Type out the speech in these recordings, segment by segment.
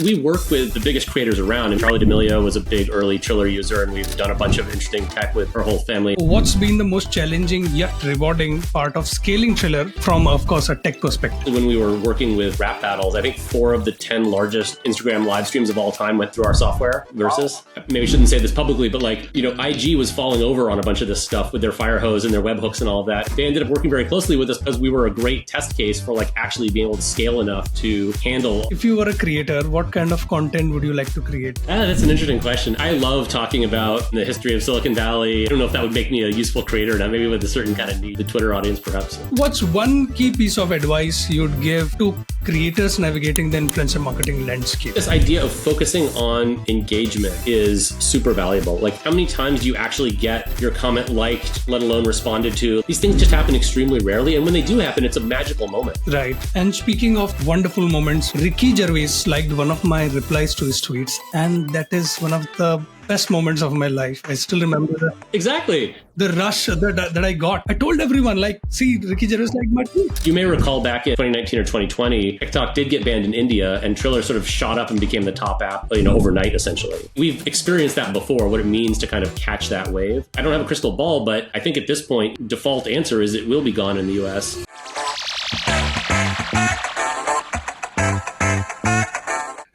We work with the biggest creators around, and Charli D'Amelio was a big early Triller user, and we've done a bunch of interesting tech with her whole family. What's been the most challenging yet rewarding part of Scaling Triller from, of course, a tech perspective? When we were working with rap battles, I think 4 of the 10 largest Instagram live streams of all time went through our software versus. Maybe I shouldn't say this publicly, but IG was falling over on a bunch of this stuff with their fire hose and their webhooks and all of that. They ended up working very closely with us because we were a great test case for actually being able to scale enough to handle. If you were a creator, what kind of content would you like to create? That's an interesting question. I love talking about the history of Silicon Valley. I don't know if that would make me a useful creator or not, maybe with a certain kind of need, the Twitter audience perhaps. What's one key piece of advice you'd give to creators navigating the influencer marketing landscape? This idea of focusing on engagement is super valuable. How many times do you actually get your comment liked, let alone responded to? These things just happen extremely rarely, and when they do happen, it's a magical moment. Right. And speaking of wonderful moments, Ricky Gervais liked one of my replies to his tweets, and that is one of the best moments of my life. I still remember that. Exactly. The rush that I got. I told everyone, see, Ricky Gervais liked my tweet. You may recall back in 2019 or 2020, TikTok did get banned in India, and Triller sort of shot up and became the top app, overnight, essentially. We've experienced that before, what it means to kind of catch that wave. I don't have a crystal ball, but I think at this point, default answer is it will be gone in the US.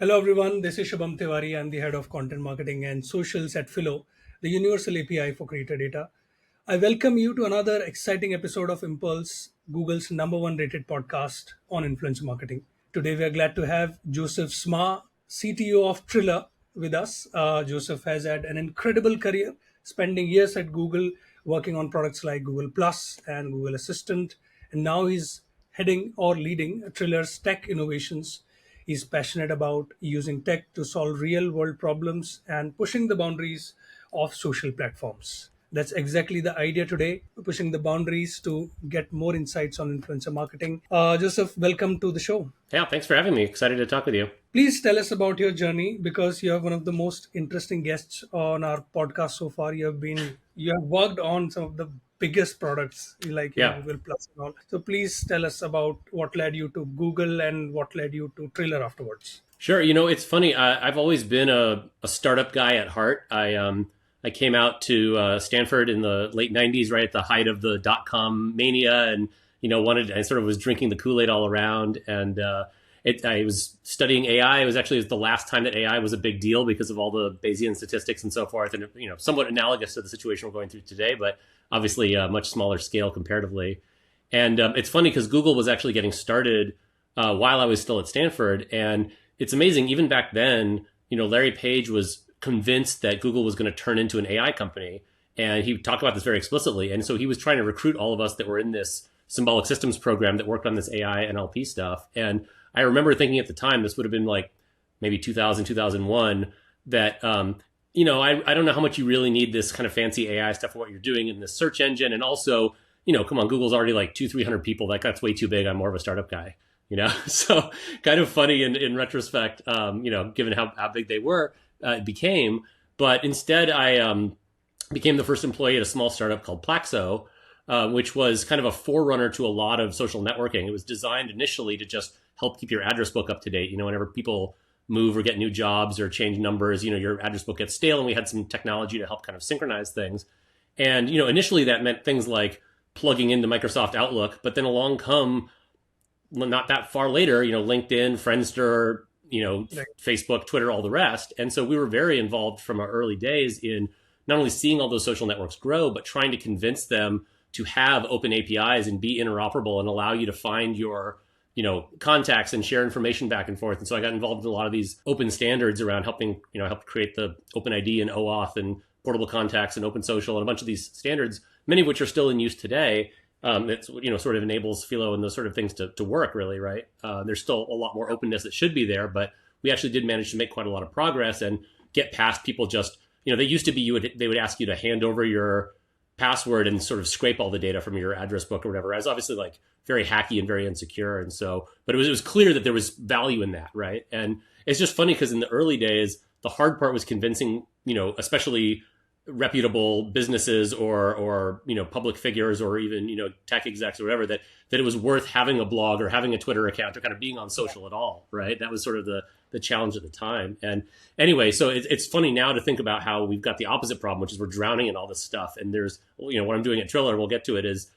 Hello everyone, this is Shubham Tiwari. I'm the head of content marketing and socials at Phyllo, the universal API for creator data. I welcome you to another exciting episode of Impulse, Google's #1 rated podcast on influencer marketing. Today we are glad to have Joseph Smarr, CTO of Triller, with us. Joseph has had an incredible career, spending years at Google working on products like Google Plus and Google Assistant, and now he's heading or leading Triller's tech innovations. He's passionate about using tech to solve real-world problems and pushing the boundaries of social platforms. That's exactly the idea today, pushing the boundaries to get more insights on influencer marketing. Joseph, welcome to the show. Yeah, thanks for having me. Excited to talk with you. Please tell us about your journey, because you are one of the most interesting guests on our podcast so far. You have worked on some of the biggest products Google Plus and all. So please tell us about what led you to Google and what led you to Triller afterwards. Sure. It's funny. I've always been a startup guy at heart. I came out to Stanford in the late 90s, right at the height of the dot-com mania, and I sort of was drinking the Kool-Aid all around. And I was studying AI. It was the last time that AI was a big deal because of all the Bayesian statistics and so forth, and somewhat analogous to the situation we're going through today, but obviously a much smaller scale comparatively. And it's funny because Google was actually getting started while I was still at Stanford, and it's amazing. Even back then, Larry Page was convinced that Google was going to turn into an AI company, and he talked about this very explicitly. And so he was trying to recruit all of us that were in this symbolic systems program that worked on this AI and NLP stuff. And I remember thinking at the time, this would have been maybe 2000, 2001, that, I don't know how much you really need this kind of fancy AI stuff for what you're doing in this search engine. And also, come on, Google's already 200-300 people. That's way too big. I'm more of a startup guy, So kind of funny in retrospect, given how big they were, it became. But instead, I became the first employee at a small startup called Plaxo, which was kind of a forerunner to a lot of social networking. It was designed initially to just help keep your address book up to date. Whenever people move or get new jobs or change numbers, your address book gets stale, and we had some technology to help kind of synchronize things. And, initially that meant things like plugging into Microsoft Outlook, but then along come, not that far later, LinkedIn, Friendster, Facebook, Twitter, all the rest. And so we were very involved from our early days in not only seeing all those social networks grow, but trying to convince them to have open APIs and be interoperable and allow you to find your contacts and share information back and forth. And so I got involved in a lot of these open standards around helping, help create the OpenID and OAuth and portable contacts and open social and a bunch of these standards, many of which are still in use today. It's, sort of enables Phyllo and those sort of things to work really, right? There's still a lot more openness that should be there, but we actually did manage to make quite a lot of progress and get past people just, they used to be, they would ask you to hand over your password and sort of scrape all the data from your address book or whatever. I was obviously very hacky and very insecure. And so, but it was clear that there was value in that, right? And it's just funny because in the early days, the hard part was convincing, especially reputable businesses or public figures or even tech execs or whatever that it was worth having a blog or having a Twitter account or kind of being on social at all, right? That was sort of the the challenge at the time. And anyway, so it's funny now to think about how we've got the opposite problem, which is we're drowning in all this stuff. And there's, what I'm doing at Triller, we'll get to it, is,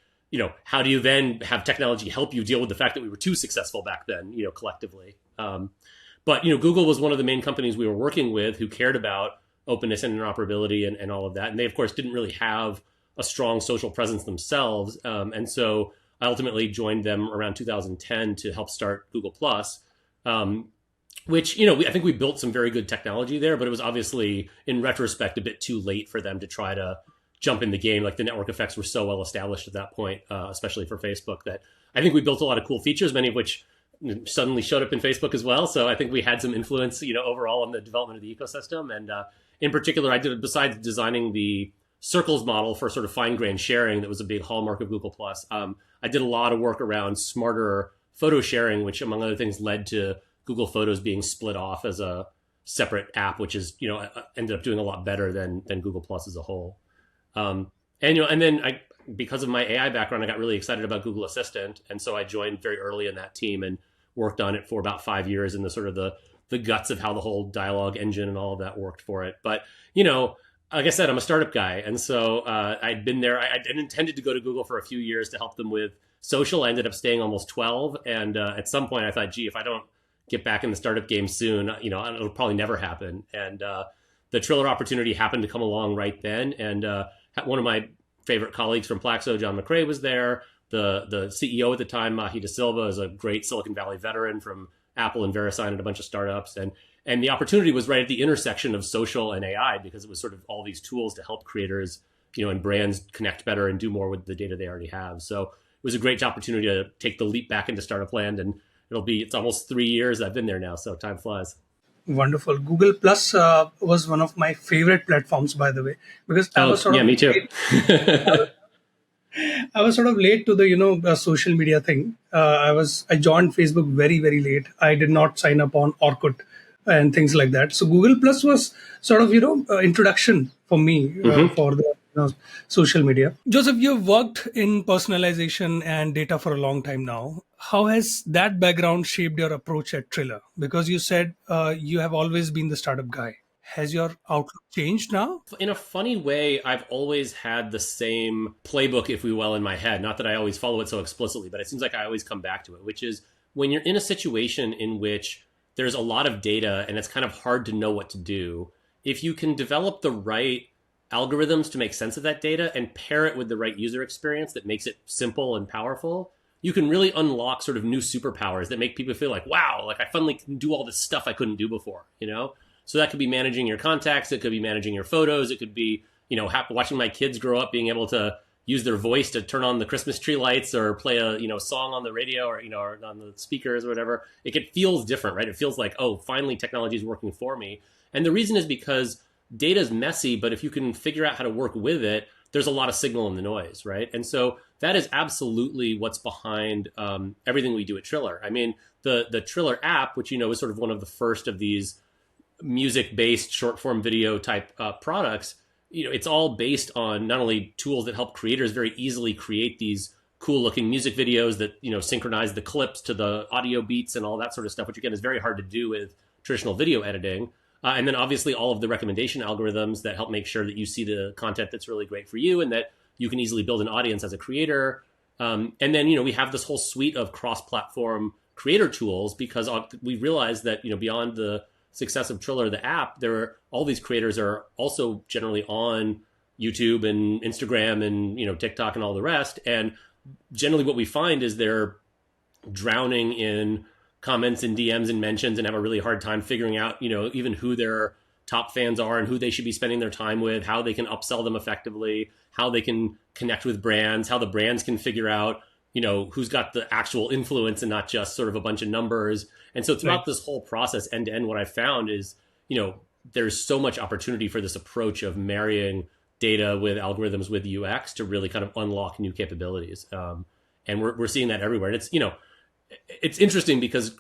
how do you then have technology help you deal with the fact that we were too successful back then, collectively. But, Google was one of the main companies we were working with who cared about openness and interoperability and all of that. And they, of course, didn't really have a strong social presence themselves. And so I ultimately joined them around 2010 to help start Google+, which, I think we built some very good technology there, but it was obviously, in retrospect, a bit too late for them to try to jump in the game. Like, the network effects were so well established at that point, especially for Facebook, that I think we built a lot of cool features, many of which suddenly showed up in Facebook as well. So I think we had some influence, overall on the development of the ecosystem. And in particular, besides designing the circles model for sort of fine-grained sharing that was a big hallmark of Google+, I did a lot of work around smarter photo sharing, which, among other things, led to Google Photos being split off as a separate app, which is, ended up doing a lot better than Google+ as a whole. And then because of my AI background, I got really excited about Google Assistant. And so I joined very early in that team and worked on it for about 5 years in the sort of the guts of how the whole dialogue engine and all of that worked for it. But, like I said, I'm a startup guy. And so I'd been there. I'd intended to go to Google for a few years to help them with social. I ended up staying almost 12. And at some point I thought, gee, if I don't get back in the startup game soon, it'll probably never happen. And the Triller opportunity happened to come along right then. And one of my favorite colleagues from Plaxo, John McRae, was there. The CEO at the time, Mahi De Silva, is a great Silicon Valley veteran from Apple and VeriSign and a bunch of startups. And the opportunity was right at the intersection of social and AI, because it was sort of all these tools to help creators, and brands connect better and do more with the data they already have. So it was a great opportunity to take the leap back into startup land. And it's almost 3 years I've been there now. So time flies. Wonderful. Google Plus was one of my favorite platforms, by the way, because I was sort of me too. I was sort of late to the social media thing. I joined Facebook very, very late. I did not sign up on Orkut and things like that. So Google Plus was sort of introduction for me for the social media. Joseph, you've worked in personalization and data for a long time now. How has that background shaped your approach at Triller? Because you said you have always been the startup guy. Has your outlook changed now? In a funny way, I've always had the same playbook, if we will, in my head. Not that I always follow it so explicitly, but it seems like I always come back to it, which is when you're in a situation in which there's a lot of data and it's kind of hard to know what to do, if you can develop the right algorithms to make sense of that data and pair it with the right user experience that makes it simple and powerful, you can really unlock sort of new superpowers that make people feel like, wow, like I finally can do all this stuff I couldn't do before, So that could be managing your contacts. It could be managing your photos. It could be, watching my kids grow up, being able to use their voice to turn on the Christmas tree lights or play a, song on the radio or, or on the speakers or whatever. It feels different, right? It feels like, oh, finally technology is working for me. And the reason is because data is messy, but if you can figure out how to work with it, there's a lot of signal in the noise, right? And so that is absolutely what's behind everything we do at Triller. I mean, the Triller app, which, is sort of one of the first of these music-based short form video type products, it's all based on not only tools that help creators very easily create these cool looking music videos that, synchronize the clips to the audio beats and all that sort of stuff, which again is very hard to do with traditional video editing. And then obviously all of the recommendation algorithms that help make sure that you see the content that's really great for you and that you can easily build an audience as a creator. And then, we have this whole suite of cross-platform creator tools because we realized that, beyond the success of Triller, the app, all these creators are also generally on YouTube and Instagram and, TikTok and all the rest. And generally what we find is they're drowning in comments and DMs and mentions and have a really hard time figuring out, even who their top fans are and who they should be spending their time with, how they can upsell them effectively, how they can connect with brands, how the brands can figure out, who's got the actual influence and not just sort of a bunch of numbers. And so throughout this whole process, end to end, what I found is, there's so much opportunity for this approach of marrying data with algorithms with UX to really kind of unlock new capabilities. And we're seeing that everywhere. And it's interesting because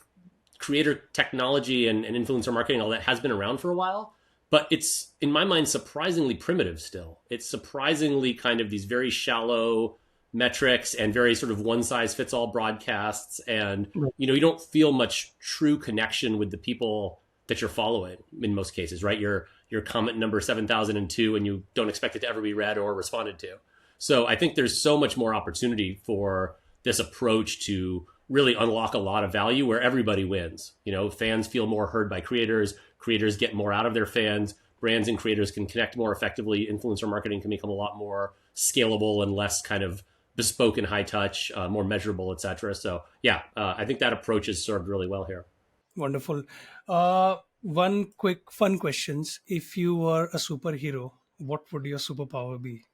creator technology and influencer marketing, all that has been around for a while, but it's, in my mind, surprisingly primitive still. It's surprisingly kind of these very shallow metrics and very sort of one size fits all broadcasts. And, you don't feel much true connection with the people that you're following in most cases, right? Your comment number 7,002 and you don't expect it to ever be read or responded to. So I think there's so much more opportunity for this approach to really unlock a lot of value where everybody wins. Fans feel more heard by creators, creators get more out of their fans, brands and creators can connect more effectively, influencer marketing can become a lot more scalable and less kind of bespoke and high touch, more measurable, etc. So yeah, I think that approach has served really well here. Wonderful. One quick fun questions. If you were a superhero, what would your superpower be?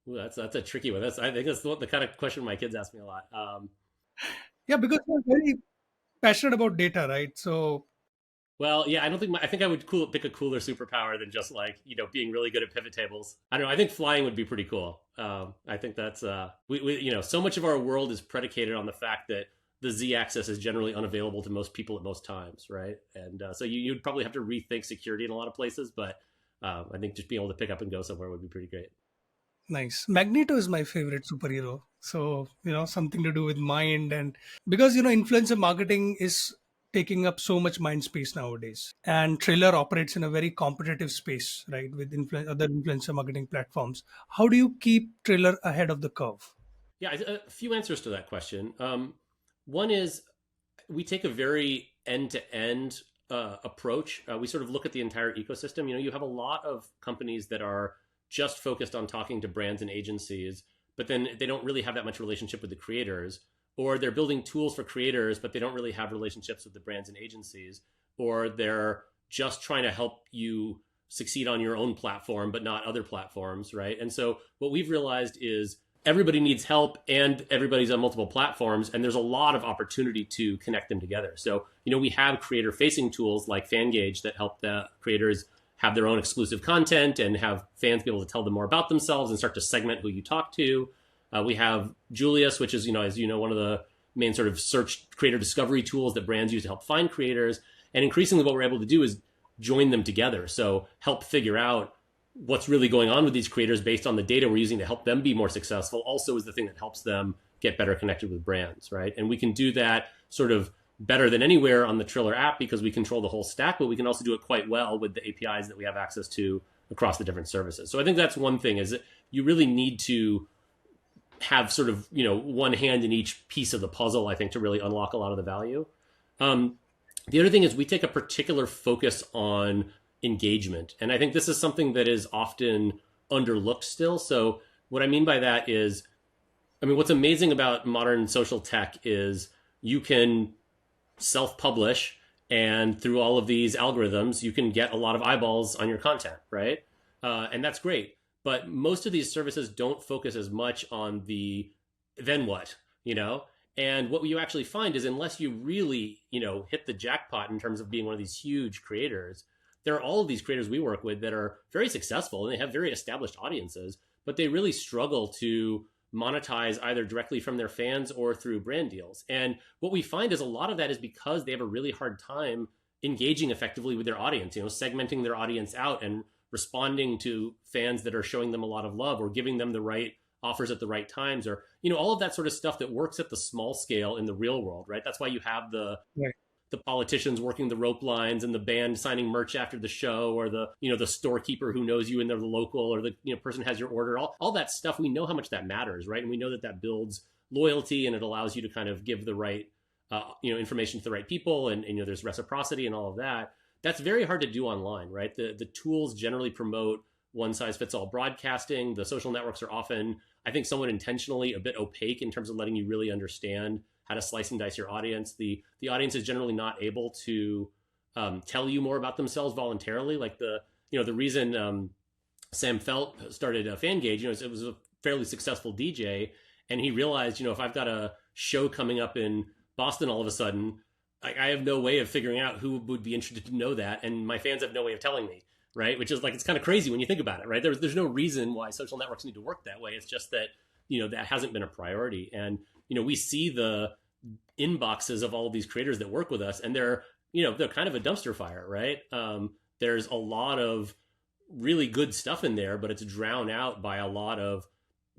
Ooh, that's a tricky one. I think that's the kind of question my kids ask me a lot. Yeah, because you're very passionate about data, right? So Well, yeah, I don't think I think I would pick a cooler superpower than just like being really good at pivot tables. I don't know. I think flying would be pretty cool. I think that's we so much of our world is predicated on the fact that the z-axis is generally unavailable to most people at most times, right? And so you'd probably have to rethink security in a lot of places, but I think just being able to pick up and go somewhere would be pretty great. nice. Magneto is my favorite superhero. So, something to do with mind, and because, influencer marketing is taking up so much mind space nowadays. And Triller operates in a very competitive space, right, with other influencer marketing platforms. How do you keep Triller ahead of the curve? Yeah, a few answers to that question. One is we take a very end-to-end approach. We sort of look at the entire ecosystem. You have a lot of companies that are just focused on talking to brands and agencies, but then they don't really have that much relationship with the creators, or they're building tools for creators, but they don't really have relationships with the brands and agencies, or they're just trying to help you succeed on your own platform, but not other platforms, right? And so what we've realized is everybody needs help and everybody's on multiple platforms, and there's a lot of opportunity to connect them together. So we have creator facing tools like Fangage that help the creators have their own exclusive content and have fans be able to tell them more about themselves and start to segment who you talk to. We have Julius, which is as one of the main sort of search creator discovery tools that brands use to help find creators. And increasingly what we're able to do is join them together, so help figure out what's really going on with these creators based on the data we're using to help them be more successful also is the thing that helps them get better connected with brands, right? And we can do that sort of better than anywhere on the Triller app because we control the whole stack, but we can also do it quite well with the APIs that we have access to across the different services. So I think that's one thing, is that you really need to have sort of one hand in each piece of the puzzle, I think, to really unlock a lot of the value. The other thing is we take a particular focus on engagement. And I think this is something that is often underlooked still. So what I mean by that is, what's amazing about modern social tech is you can self-publish, and through all of these algorithms, you can get a lot of eyeballs on your content, right? And that's great. But most of these services don't focus as much on the then what, And what you actually find is unless you really, hit the jackpot in terms of being one of these huge creators, there are all of these creators we work with that are very successful and they have very established audiences, but they really struggle to monetize either directly from their fans or through brand deals. And what we find is a lot of that is because they have a really hard time engaging effectively with their audience, segmenting their audience out and responding to fans that are showing them a lot of love or giving them the right offers at the right times, or all of that sort of stuff that works at the small scale in the real world, right? That's why you have the politicians working the rope lines and the band signing merch after the show, or the storekeeper who knows you and they're the local, or the person has your order. All that stuff, we know how much that matters, right? And we know that builds loyalty, and it allows you to kind of give the right information to the right people, and there's reciprocity and all of that. That's very hard to do online, right? The tools generally promote one size fits all broadcasting. The social networks are often, I think, somewhat intentionally a bit opaque in terms of letting you really understand how to slice and dice your audience. The audience is generally not able to tell you more about themselves voluntarily. Like the reason Sam Felt started Fangage, it was a fairly successful DJ, and he realized, if I've got a show coming up in Boston all of a sudden, I have no way of figuring out who would be interested to know that, and my fans have no way of telling me, right? Which is like, it's kind of crazy when you think about it, right? There's no reason why social networks need to work that way. It's just that that hasn't been a priority, and we see the inboxes of all of these creators that work with us, and they're kind of a dumpster fire, right? There's a lot of really good stuff in there, but it's drowned out by a lot of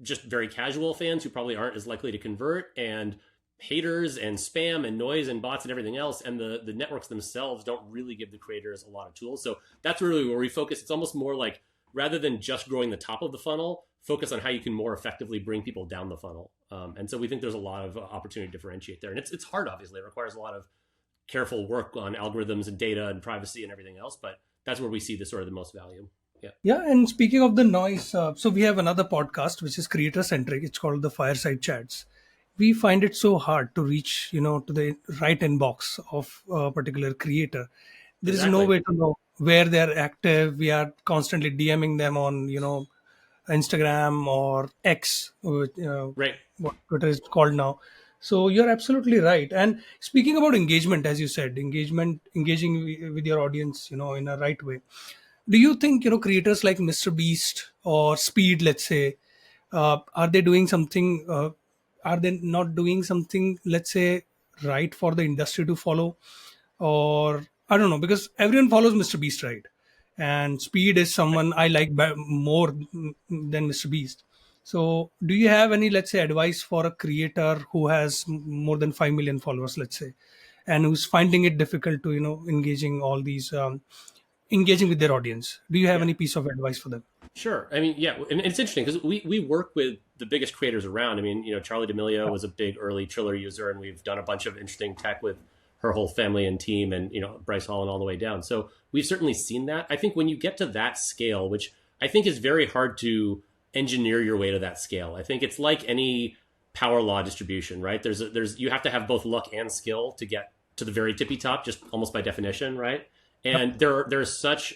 just very casual fans who probably aren't as likely to convert, and haters and spam and noise and bots and everything else, and the networks themselves don't really give the creators a lot of tools. So that's really where we focus. It's almost more like, rather than just growing the top of the funnel, focus on how you can more effectively bring people down the funnel. And so we think there's a lot of opportunity to differentiate there. And it's hard, obviously. It requires a lot of careful work on algorithms and data and privacy and everything else, but that's where we see the sort of the most value. Yeah. Yeah, and speaking of the noise, so we have another podcast which is creator centric. It's called the Fireside Chats. We find it so hard to reach, to the right inbox of a particular creator. There is no Exactly. way to know where they're active. We are constantly DMing them on, Instagram or X, Right. what Twitter is called now. So you're absolutely right. And speaking about engagement, as you said, engaging with your audience, in a right way. Do you think creators like Mr. Beast or Speed, let's say, are they doing something? Are they not doing something, let's say, right for the industry to follow? Or I don't know, because everyone follows Mr. Beast, right? And Speed is Right. someone I like more than Mr. Beast. So, do you have any, let's say, advice for a creator who has more than 5 million followers, let's say, and who's finding it difficult to, engaging with their audience? Do you have Yeah. any piece of advice for them? Sure. I mean, yeah, and it's interesting because we work with the biggest creators around. I mean, Charli D'Amelio was a big early Triller user, and we've done a bunch of interesting tech with her whole family and team, and Bryce Hall and all the way down. So we've certainly seen that. I think when you get to that scale, which I think is very hard to engineer your way to that scale. I think it's like any power law distribution, right? There's you have to have both luck and skill to get to the very tippy top, just almost by definition, right? Yep. And there's such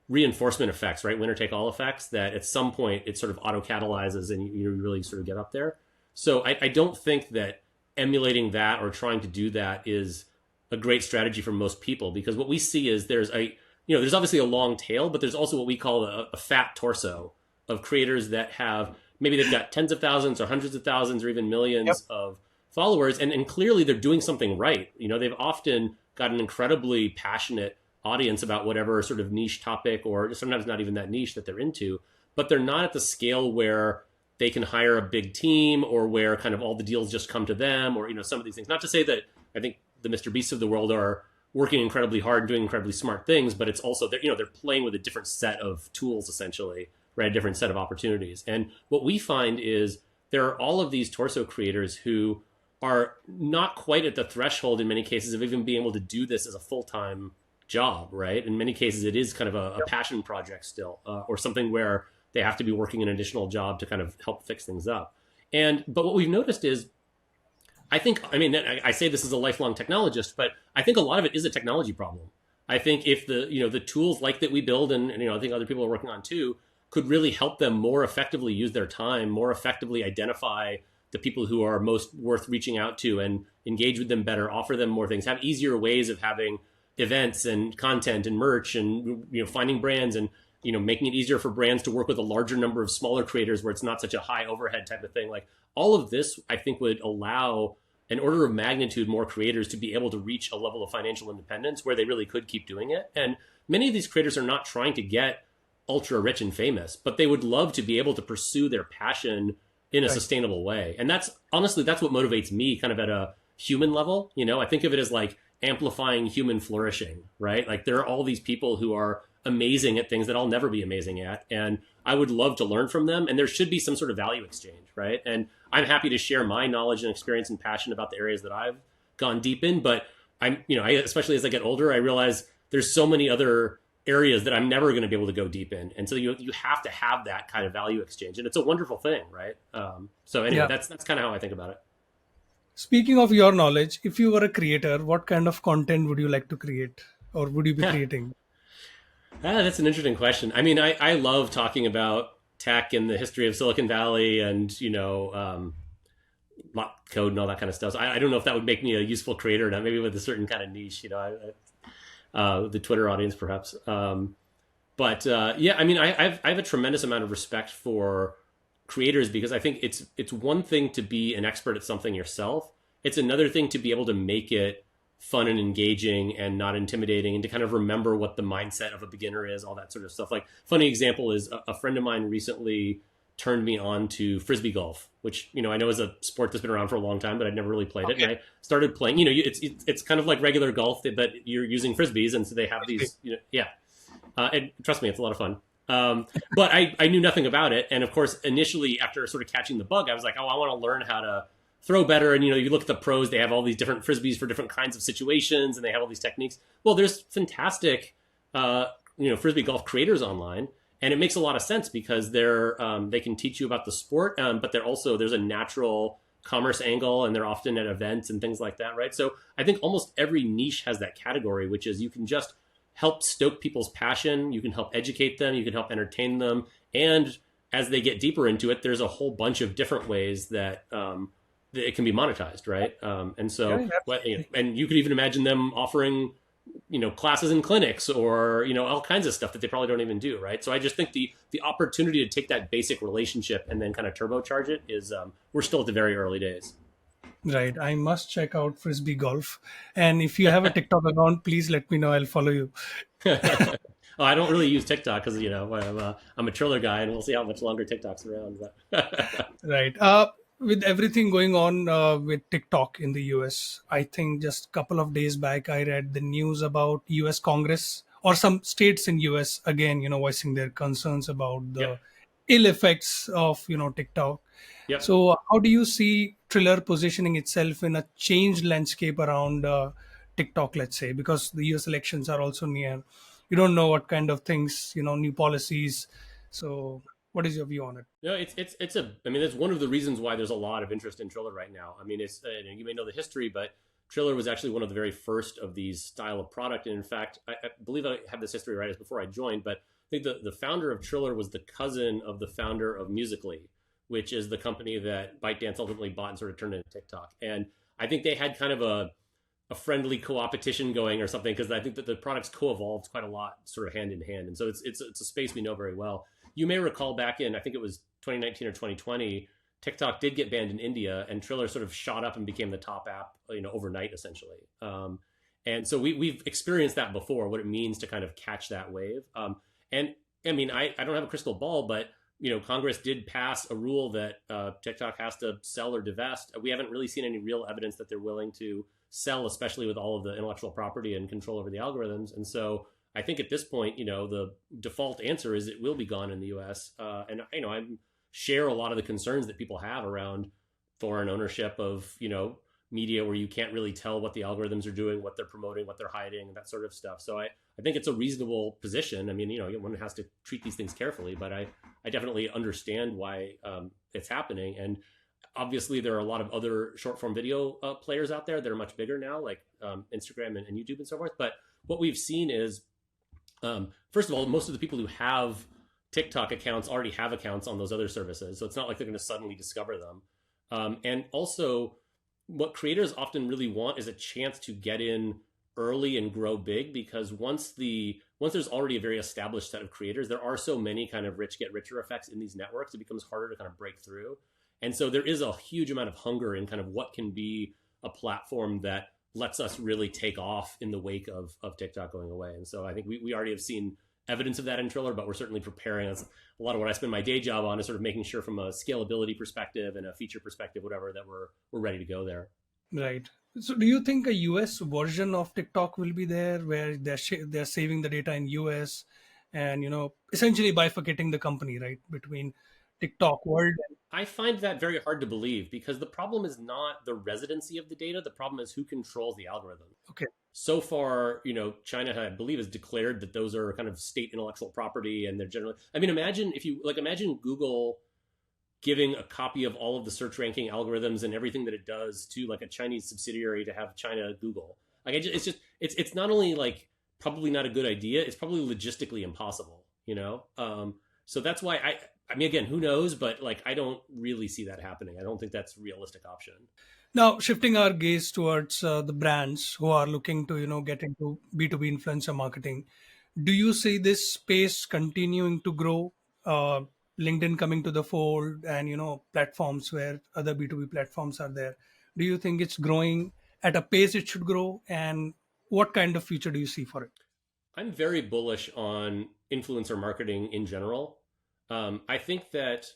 reinforcement effects, right? Winner take all effects, that at some point it sort of auto catalyzes and you really sort of get up there. So I don't think that emulating that or trying to do that is a great strategy for most people, because what we see is there's obviously a long tail, but there's also what we call a fat torso of creators that have, maybe they've got tens of thousands or hundreds of thousands or even Yep. millions of followers, and clearly they're doing something right. They've often got an incredibly passionate audience about whatever sort of niche topic, or sometimes not even that niche, that they're into, but they're not at the scale where they can hire a big team, or where kind of all the deals just come to them, or some of these things. Not to say that I think the Mr. Beasts of the world are working incredibly hard and doing incredibly smart things, but it's also they're playing with a different set of tools, essentially, right? A different set of opportunities. And what we find is there are all of these torso creators who are not quite at the threshold in many cases of even being able to do this as a full-time job, right? In many cases, it is kind of a passion project still, or something where they have to be working an additional job to kind of help fix things up. But what we've noticed is, I say this as a lifelong technologist, but I think a lot of it is a technology problem. I think if the tools like that we build, and I think other people are working on too, could really help them more effectively use their time, more effectively identify the people who are most worth reaching out to and engage with them better, offer them more things, have easier ways of having events and content and merch, and finding brands, and making it easier for brands to work with a larger number of smaller creators where it's not such a high overhead type of thing. Like, all of this, I think, would allow an order of magnitude more creators to be able to reach a level of financial independence where they really could keep doing it. And many of these creators are not trying to get ultra rich and famous, but they would love to be able to pursue their passion in a Right. sustainable way. And that's honestly, that's what motivates me kind of at a human level. I think of it as like amplifying human flourishing, right? Like, there are all these people who are amazing at things that I'll never be amazing at, and I would love to learn from them, and there should be some sort of value exchange, right? And I'm happy to share my knowledge and experience and passion about the areas that I've gone deep in, but especially as I get older, I realize there's so many other areas that I'm never going to be able to go deep in, and so you have to have that kind of value exchange, and it's a wonderful thing, right? So anyway, Yeah. that's kind of how I think about it. Speaking of your knowledge, if you were a creator, what kind of content would you like to create, or would you be creating? That's an interesting question. I mean, I love talking about tech and the history of Silicon Valley, and code and all that kind of stuff. So I don't know if that would make me a useful creator or not. Maybe with a certain kind of niche, the Twitter audience, perhaps. But yeah, I mean, I have a tremendous amount of respect for creators, because I think it's one thing to be an expert at something yourself. It's another thing to be able to make it fun and engaging and not intimidating, and to kind of remember what the mindset of a beginner is, all that sort of stuff. Like, funny example is a friend of mine recently turned me on to frisbee golf, which I know is a sport that's been around for a long time, but I'd never really played it. Okay. And I started playing. It's kind of like regular golf, but you're using frisbees, and so they have these. Yeah, and trust me, it's a lot of fun. But I knew nothing about it, and of course, initially after sort of catching the bug, I was like, oh, I want to learn how to throw better. And you look at the pros; they have all these different frisbees for different kinds of situations, and they have all these techniques. Well, there's fantastic, frisbee golf creators online, and it makes a lot of sense because they can teach you about the sport, but there's a natural commerce angle, and they're often at events and things like that, right? So I think almost every niche has that category, which is you can just help stoke people's passion, you can help educate them, you can help entertain them, and as they get deeper into it, there's a whole bunch of different ways that it can be monetized, right? And so, Yeah, and you could even imagine them offering, classes and clinics, or all kinds of stuff that they probably don't even do, right? So I just think the opportunity to take that basic relationship and then kind of turbocharge it is we're still at the very early days. right. I must check out frisbee golf. And if you have a TikTok account, please let me know. I'll follow you. Oh, I don't really use TikTok because I'm a Triller guy, and we'll see how much longer TikTok's around. But Right. With everything going on with TikTok in the US, I think just a couple of days back, I read the news about US Congress or some states in US again, voicing their concerns about yep, the ill effects of, TikTok. yep. So, how do you see Triller positioning itself in a changed landscape around TikTok, let's say, because the US elections are also near? You don't know what kind of things, new policies. So, what is your view on it? No, it's a. I mean, that's one of the reasons why there's a lot of interest in Triller right now. I mean, it's you may know the history, but Triller was actually one of the very first of these style of product. And in fact, I believe I have this history right as before I joined, but I think the founder of Triller was the cousin of the founder of Musically, which is the company that ByteDance ultimately bought and sort of turned into TikTok. And I think they had kind of a friendly co-opetition going or something, because I think that the products co-evolved quite a lot, sort of hand in hand. And so it's a space we know very well. You may recall back in, I think it was 2019 or 2020, TikTok did get banned in India, and Triller sort of shot up and became the top app, overnight essentially. And so we've experienced that before, what it means to kind of catch that wave. And I mean, I don't have a crystal ball, but Congress did pass a rule that TikTok has to sell or divest. We haven't really seen any real evidence that they're willing to sell, especially with all of the intellectual property and control over the algorithms. And so I think at this point, the default answer is it will be gone in the U.S. And I share a lot of the concerns that people have around foreign ownership of media, where you can't really tell what the algorithms are doing, what they're promoting, what they're hiding, that sort of stuff. So I think it's a reasonable position. I mean, one has to treat these things carefully, but I definitely understand why it's happening. And obviously, there are a lot of other short form video players out there that are much bigger now, like Instagram and YouTube and so forth. But what we've seen is, first of all, most of the people who have TikTok accounts already have accounts on those other services. So it's not like they're going to suddenly discover them. And also, what creators often really want is a chance to get in early and grow big, because once there's already a very established set of creators, there are so many kind of rich get richer effects in these networks, it becomes harder to kind of break through. And so there is a huge amount of hunger in kind of what can be a platform that lets us really take off in the wake of TikTok going away. And so I think we already have seen evidence of that in Triller, but we're certainly preparing. That's a lot of what I spend my day job on, is sort of making sure from a scalability perspective and a feature perspective, whatever, that we're ready to go there. Right. So, do you think a US version of TikTok will be there, where they're saving the data in US, and essentially bifurcating the company, right, between TikTok world? I find that very hard to believe, because the problem is not the residency of the data. The problem is who controls the algorithm. Okay. So far, China, I believe, has declared that those are kind of state intellectual property, and they're generally. I mean, imagine Google giving a copy of all of the search ranking algorithms and everything that it does to like a Chinese subsidiary to have China Google. Like, it's not only like probably not a good idea, it's probably logistically impossible. So that's why I mean, again, who knows? But like, I don't really see that happening. I don't think that's a realistic option. Now, shifting our gaze towards the brands who are looking to, get into B2B influencer marketing, do you see this space continuing to grow? LinkedIn coming to the fold, and, platforms where other B2B platforms are there. Do you think it's growing at a pace it should grow? And what kind of future do you see for it? I'm very bullish on influencer marketing in general. I think that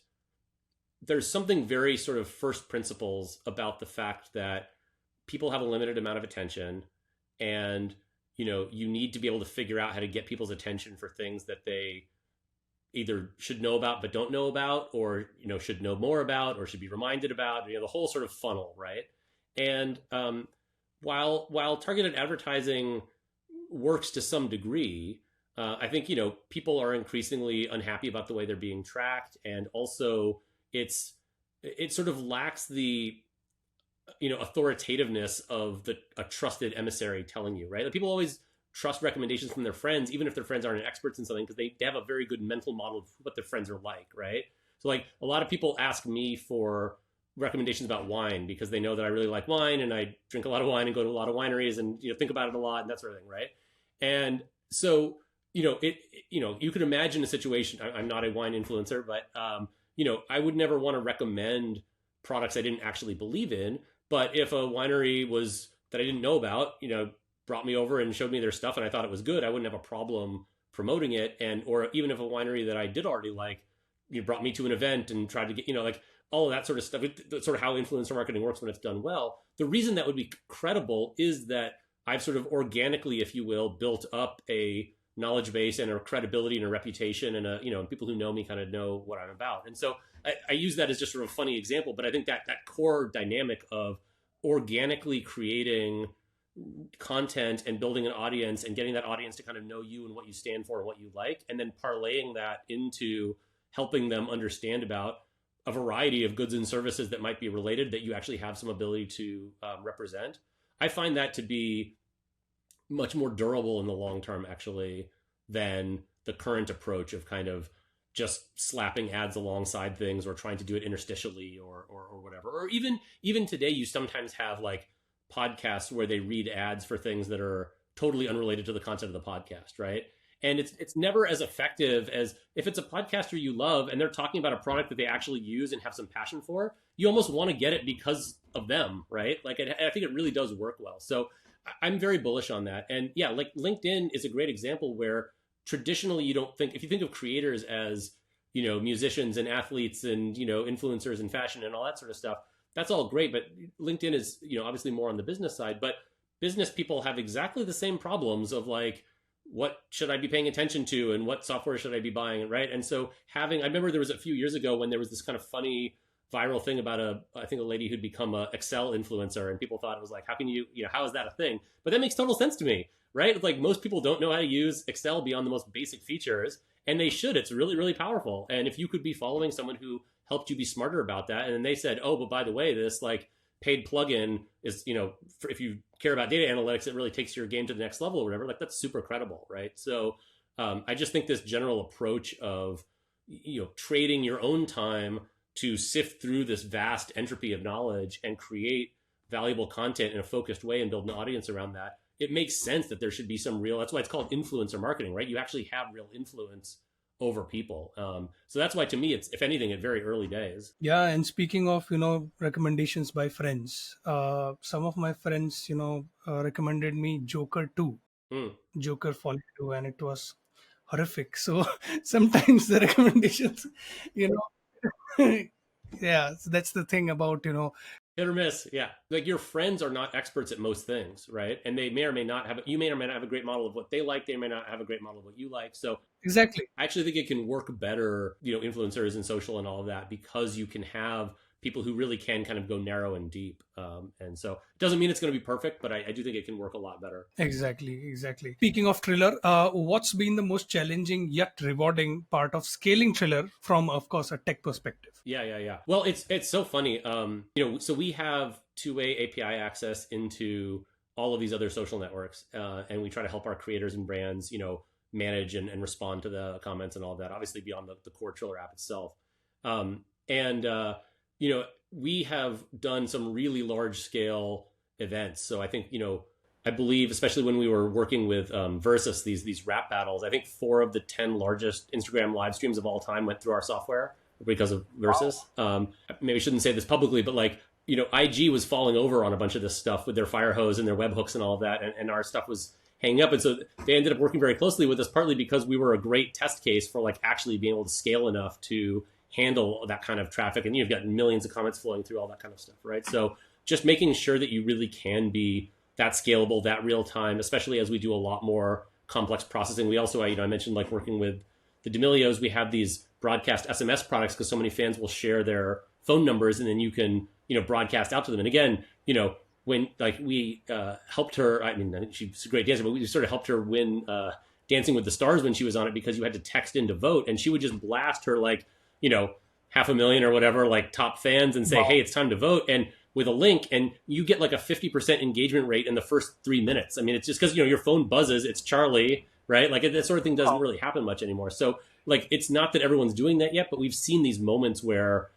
there's something very sort of first principles about the fact that people have a limited amount of attention, and you need to be able to figure out how to get people's attention for things that they either should know about but don't know about, or should know more about, or should be reminded about. The whole sort of funnel, right? And while targeted advertising works to some degree, I think people are increasingly unhappy about the way they're being tracked, and also it sort of lacks the authoritativeness of a trusted emissary telling you, right? Like, people always trust recommendations from their friends, even if their friends aren't experts in something, because they have a very good mental model of what their friends are like, right? So like, a lot of people ask me for recommendations about wine because they know that I really like wine, and I drink a lot of wine and go to a lot of wineries and think about it a lot and that sort of thing, right? And so you could imagine a situation. I'm not a wine influencer, but I would never want to recommend products I didn't actually believe in. But if a winery that I didn't know about, brought me over and showed me their stuff and I thought it was good, I wouldn't have a problem promoting it. Or even if a winery that I did already like, brought me to an event and tried to get, like all of that sort of stuff. That's sort of how influencer marketing works when it's done well. The reason that would be credible is that I've sort of organically, if you will, built up a knowledge base and a credibility and a reputation, and people who know me kind of know what I'm about. And so I use that as just sort of a funny example, but I think that core dynamic of organically creating content and building an audience and getting that audience to kind of know you and what you stand for and what you like, and then parlaying that into helping them understand about a variety of goods and services that might be related that you actually have some ability to represent. I find that to be much more durable in the long term, actually, than the current approach of kind of just slapping ads alongside things or trying to do it interstitially or whatever. Or even today, you sometimes have like podcasts where they read ads for things that are totally unrelated to the content of the podcast, right? And it's never as effective as if it's a podcaster you love and they're talking about a product that they actually use and have some passion for. You almost want to get it because of them, right? Like, I think it really does work well. So I'm very bullish on that. And yeah, like LinkedIn is a great example where traditionally if you think of creators as, musicians and athletes and, influencers and fashion and all that sort of stuff, that's all great. But LinkedIn is, obviously more on the business side, but business people have exactly the same problems of like, what should I be paying attention to and what software should I be buying, right? And so I remember there was a few years ago when there was this kind of funny viral thing about I think a lady who'd become a Excel influencer, and people thought it was like, how can how is that a thing? But that makes total sense to me, right? Like, most people don't know how to use Excel beyond the most basic features, and they should. It's really, really powerful. And if you could be following someone who helped you be smarter about that, and then they said, oh, but by the way, this like paid plugin is, if you care about data analytics, it really takes your game to the next level or whatever, like, that's super credible, right? So I just think this general approach of, trading your own time to sift through this vast entropy of knowledge and create valuable content in a focused way and build an audience around that, it makes sense that there should be some real, that's why it's called influencer marketing, right? You actually have real influence over people. So that's why, to me, it's, if anything, at very early days. Yeah, and speaking of, recommendations by friends, some of my friends, recommended me Joker 2, Joker Fall 2, and it was horrific. So sometimes the recommendations, yeah, so that's the thing about, Hit or miss, yeah. Like, your friends are not experts at most things, right? And they may or may not have, you may or may not have a great model of what they like. They may not have a great model of what you like. So exactly, I actually think it can work better, influencers and social and all of that, because you can have people who really can kind of go narrow and deep. And so it doesn't mean it's going to be perfect, but I do think it can work a lot better. Exactly. Speaking of Triller, what's been the most challenging yet rewarding part of scaling Triller from, of course, a tech perspective? Yeah. Well, it's so funny. So we have two-way API access into all of these other social networks, and we try to help our creators and brands, manage and respond to the comments and all of that, obviously beyond the core Triller app itself. We have done some really large scale events. So I think, I believe, especially when we were working with Versus, these rap battles, I think 4 of the 10 largest Instagram live streams of all time went through our software because of Versus. Maybe I shouldn't say this publicly, but like, IG was falling over on a bunch of this stuff with their fire hose and their webhooks and all of that. And our stuff was hanging up. And so they ended up working very closely with us, partly because we were a great test case for like actually being able to scale enough to handle that kind of traffic. And you've got millions of comments flowing through all that kind of stuff, right? So just making sure that you really can be that scalable, that real time, especially as we do a lot more complex processing. We also, I mentioned like working with the D'Amelios, we have these broadcast SMS products because so many fans will share their phone numbers and then you can, broadcast out to them. And again, when like we helped her, I mean, she's a great dancer, but we sort of helped her win Dancing with the Stars when she was on it because you had to text in to vote, and she would just blast her like, 500,000 or whatever, like top fans and say, wow, hey, it's time to vote. And with a link, and you get like a 50% engagement rate in the first 3 minutes. I mean, it's just because, your phone buzzes, it's Charli, right? Like that sort of thing doesn't really happen much anymore. So like, it's not that everyone's doing that yet, but we've seen these moments where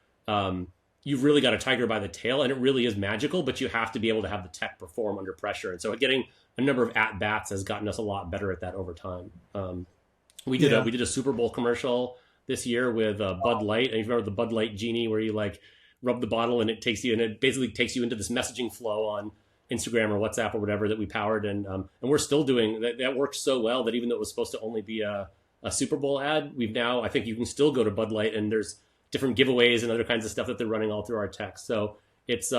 you've really got a tiger by the tail and it really is magical, but you have to be able to have the tech perform under pressure. And so getting a number of at-bats has gotten us a lot better at that over time. We did a Super Bowl commercial this year with Bud Light. And you remember the Bud Light Genie where you like rub the bottle and it basically takes you into this messaging flow on Instagram or WhatsApp or whatever that we powered. And we're still doing that. That works so well that even though it was supposed to only be a Super Bowl ad, I think you can still go to Bud Light and there's different giveaways and other kinds of stuff that they're running all through our tech. So it's,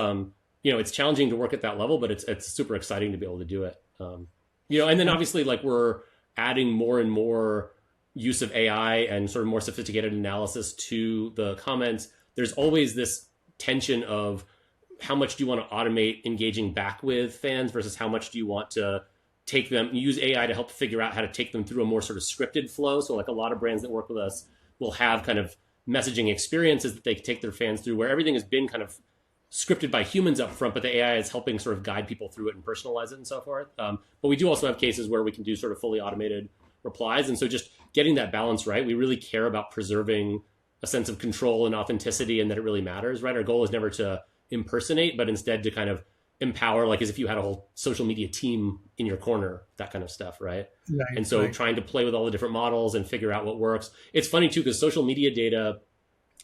it's challenging to work at that level, but it's super exciting to be able to do it. And then obviously like we're adding more and more use of AI and sort of more sophisticated analysis to the comments. There's always this tension of how much do you want to automate engaging back with fans versus how much do you want to use AI to help figure out how to take them through a more sort of scripted flow. So like a lot of brands that work with us will have kind of messaging experiences that they take their fans through where everything has been kind of scripted by humans up front, but the AI is helping sort of guide people through it and personalize it and so forth. But we do also have cases where we can do sort of fully automated replies. And so just getting that balance right, we really care about preserving a sense of control and authenticity and that it really matters, right? Our goal is never to impersonate, but instead to kind of empower, like as if you had a whole social media team in your corner, that kind of stuff, right? And so trying to play with all the different models and figure out what works. It's funny too, because social media data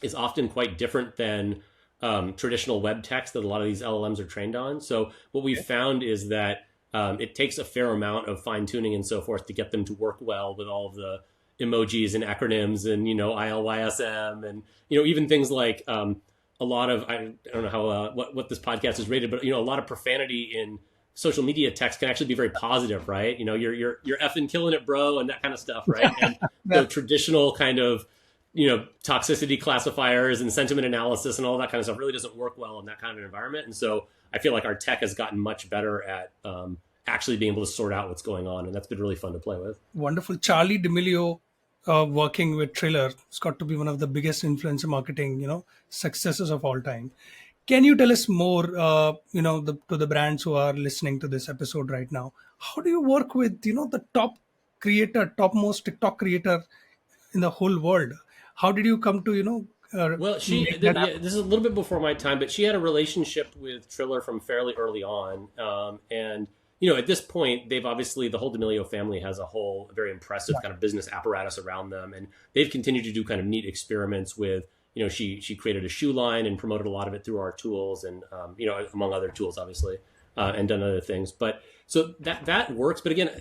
is often quite different than traditional web text that a lot of these LLMs are trained on. So what we've found is that it takes a fair amount of fine tuning and so forth to get them to work well with all of the emojis and acronyms and, ILYSM and, even things like a lot of, I don't know how, what this podcast is rated, but, a lot of profanity in social media text can actually be very positive, right? You're effing killing it, bro, and that kind of stuff, right? And the traditional kind of, toxicity classifiers and sentiment analysis and all that kind of stuff really doesn't work well in that kind of environment. And so I feel like our tech has gotten much better at actually being able to sort out what's going on. And that's been really fun to play with. Wonderful. Charli D'Amelio working with Triller has got to be one of the biggest influencer marketing, successes of all time. Can you tell us more, to the brands who are listening to this episode right now? How do you work with, the topmost TikTok creator in the whole world? How did you come to, well, this is a little bit before my time, but she had a relationship with Triller from fairly early on. And, at this point, they've obviously, the whole D'Amelio family has a whole very impressive kind of business apparatus around them. And they've continued to do kind of neat experiments with, she created a shoe line and promoted a lot of it through our tools and, among other tools, obviously, and done other things. But so that works. But again,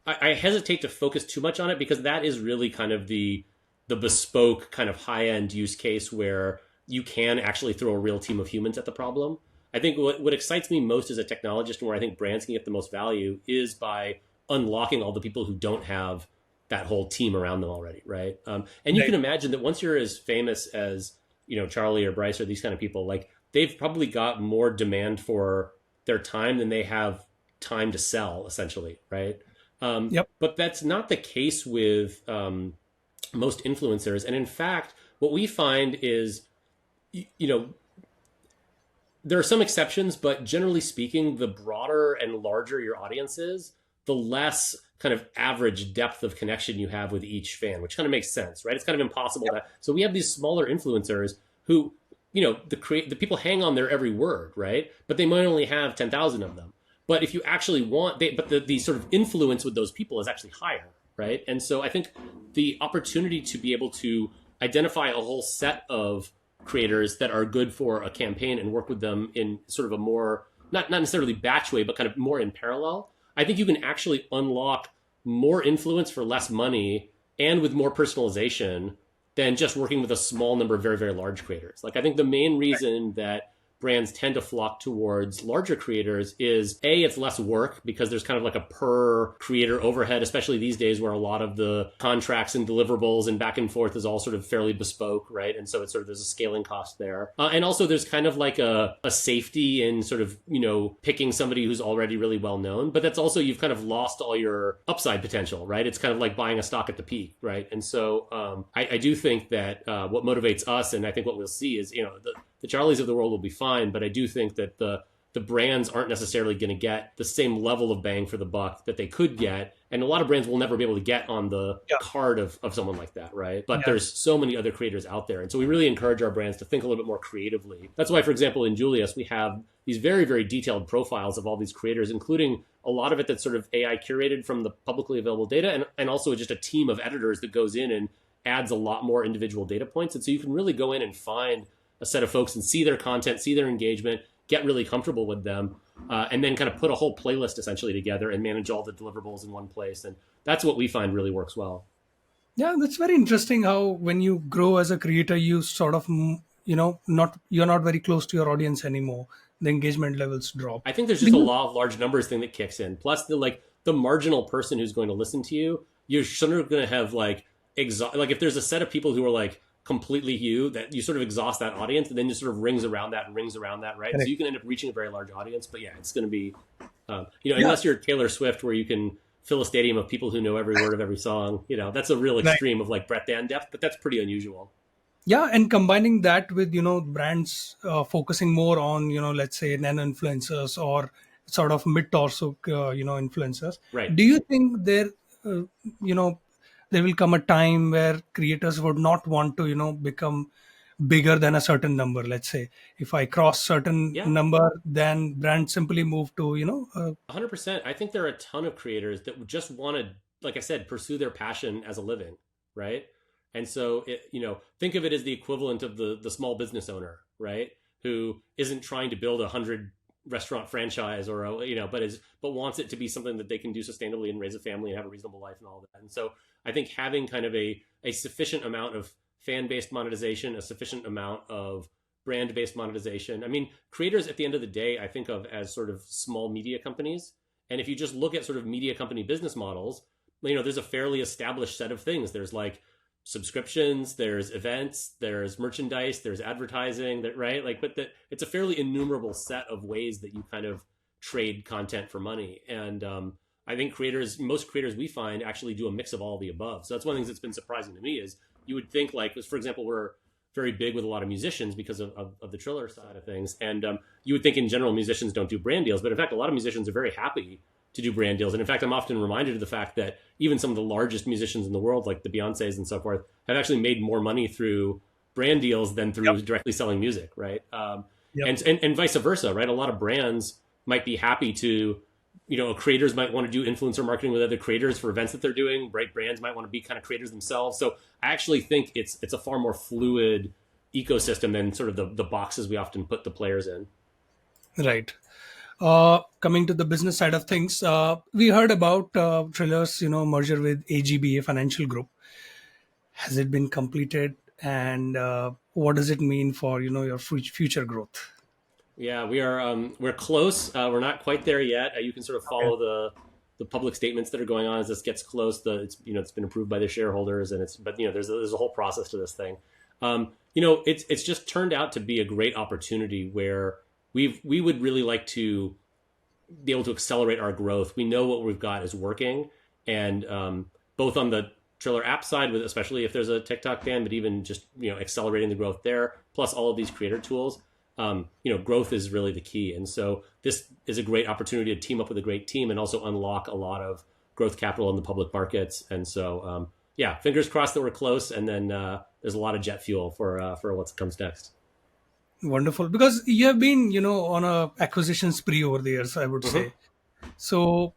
I hesitate to focus too much on it because that is really kind of the bespoke kind of high-end use case where you can actually throw a real team of humans at the problem. I think what excites me most as a technologist and where I think brands can get the most value is by unlocking all the people who don't have that whole team around them already, right? And you can imagine that once you're as famous as, Charli or Bryce or these kind of people, like they've probably got more demand for their time than they have time to sell, essentially, right? But that's not the case with most influencers. And in fact, what we find is, there are some exceptions, but generally speaking, the broader and larger your audience is, the less kind of average depth of connection you have with each fan, which kind of makes sense, right? It's kind of impossible so we have these smaller influencers who, the people hang on their every word, right? But they might only have 10,000 of them. But if you actually want, the sort of influence with those people is actually higher, right? And so I think the opportunity to be able to identify a whole set of creators that are good for a campaign and work with them in sort of a more, not necessarily batch way, but kind of more in parallel, I think you can actually unlock more influence for less money and with more personalization than just working with a small number of very, very large creators. Like I think the main reason that brands tend to flock towards larger creators is A, it's less work because there's kind of like a per creator overhead, especially these days where a lot of the contracts and deliverables and back and forth is all sort of fairly bespoke, right? And so it's sort of, there's a scaling cost there. And also there's kind of like a safety in sort of, picking somebody who's already really well known, but that's also, you've kind of lost all your upside potential, right? It's kind of like buying a stock at the peak, right? And so I do think that what motivates us, and I think what we'll see is, the Charlies of the world will be fine, but I do think that the brands aren't necessarily going to get the same level of bang for the buck that they could get. And a lot of brands will never be able to get on the card of someone like that, right? But there's so many other creators out there. And so we really encourage our brands to think a little bit more creatively. That's why, for example, in Julius, we have these very, very detailed profiles of all these creators, including a lot of it that's sort of AI curated from the publicly available data, and also just a team of editors that goes in and adds a lot more individual data points. And so you can really go in and find a set of folks and see their content, see their engagement, get really comfortable with them, and then kind of put a whole playlist essentially together and manage all the deliverables in one place. And that's what we find really works well. Yeah, that's very interesting how when you grow as a creator, you sort of, you're not very close to your audience anymore. The engagement levels drop. I think there's just a law of large numbers thing that kicks in. Plus the marginal person who's going to listen to you, you're sort of going to have like if there's a set of people who are like completely you, that you sort of exhaust that audience, and then just sort of rings around that, right? Correct. So you can end up reaching a very large audience, but yeah, it's going to be, unless you're Taylor Swift, where you can fill a stadium of people who know every word of every song, that's a real extreme of like breadth and depth, but that's pretty unusual. Yeah, and combining that with brands focusing more on let's say nano influencers or sort of mid torso influencers. Right. Do you think there will come a time where creators would not want to become bigger than a certain number? Let's say if I cross certain number, then brands simply move to 100%. I think there are a ton of creators that would just want to, like I said, pursue their passion as a living, right? And so think of it as the equivalent of the small business owner, right, who isn't trying to build 100 restaurant franchise or but wants it to be something that they can do sustainably and raise a family and have a reasonable life and all that. And so I think having kind of a sufficient amount of fan-based monetization, a sufficient amount of brand-based monetization. I mean, creators at the end of the day, I think of as sort of small media companies. And if you just look at sort of media company business models, there's a fairly established set of things. There's like subscriptions, there's events, there's merchandise, there's advertising, right? But it's a fairly innumerable set of ways that you kind of trade content for money. And I think most creators we find actually do a mix of all the above. So that's one of the things that's been surprising to me is you would think for example, we're very big with a lot of musicians because of the Triller side of things. And you would think in general musicians don't do brand deals, but in fact, a lot of musicians are very happy to do brand deals. And in fact, I'm often reminded of the fact that even some of the largest musicians in the world, like the Beyoncés and so forth, have actually made more money through brand deals than through directly selling music, right? And vice versa, right? A lot of brands might be happy to, creators might want to do influencer marketing with other creators for events that they're doing, right? Brands might want to be kind of creators themselves. So I actually think it's a far more fluid ecosystem than sort of the boxes we often put the players in. Right. Coming to the business side of things, we heard about Triller's merger with AGBA Financial Group. Has it been completed, and what does it mean for your future growth? Yeah, we're close. We're not quite there yet. You can sort of follow the public statements that are going on as this gets close. It's been approved by the shareholders, and there's a whole process to this thing. It's just turned out to be a great opportunity where we would really like to be able to accelerate our growth. We know what we've got is working, and both on the Triller app side, especially if there's a TikTok ban, but even just accelerating the growth there, plus all of these creator tools. Growth is really the key. And so this is a great opportunity to team up with a great team and also unlock a lot of growth capital in the public markets. And so, fingers crossed that we're close. And then there's a lot of jet fuel for what comes next. Wonderful. Because you have been, on a acquisition spree over the years, I would say. So,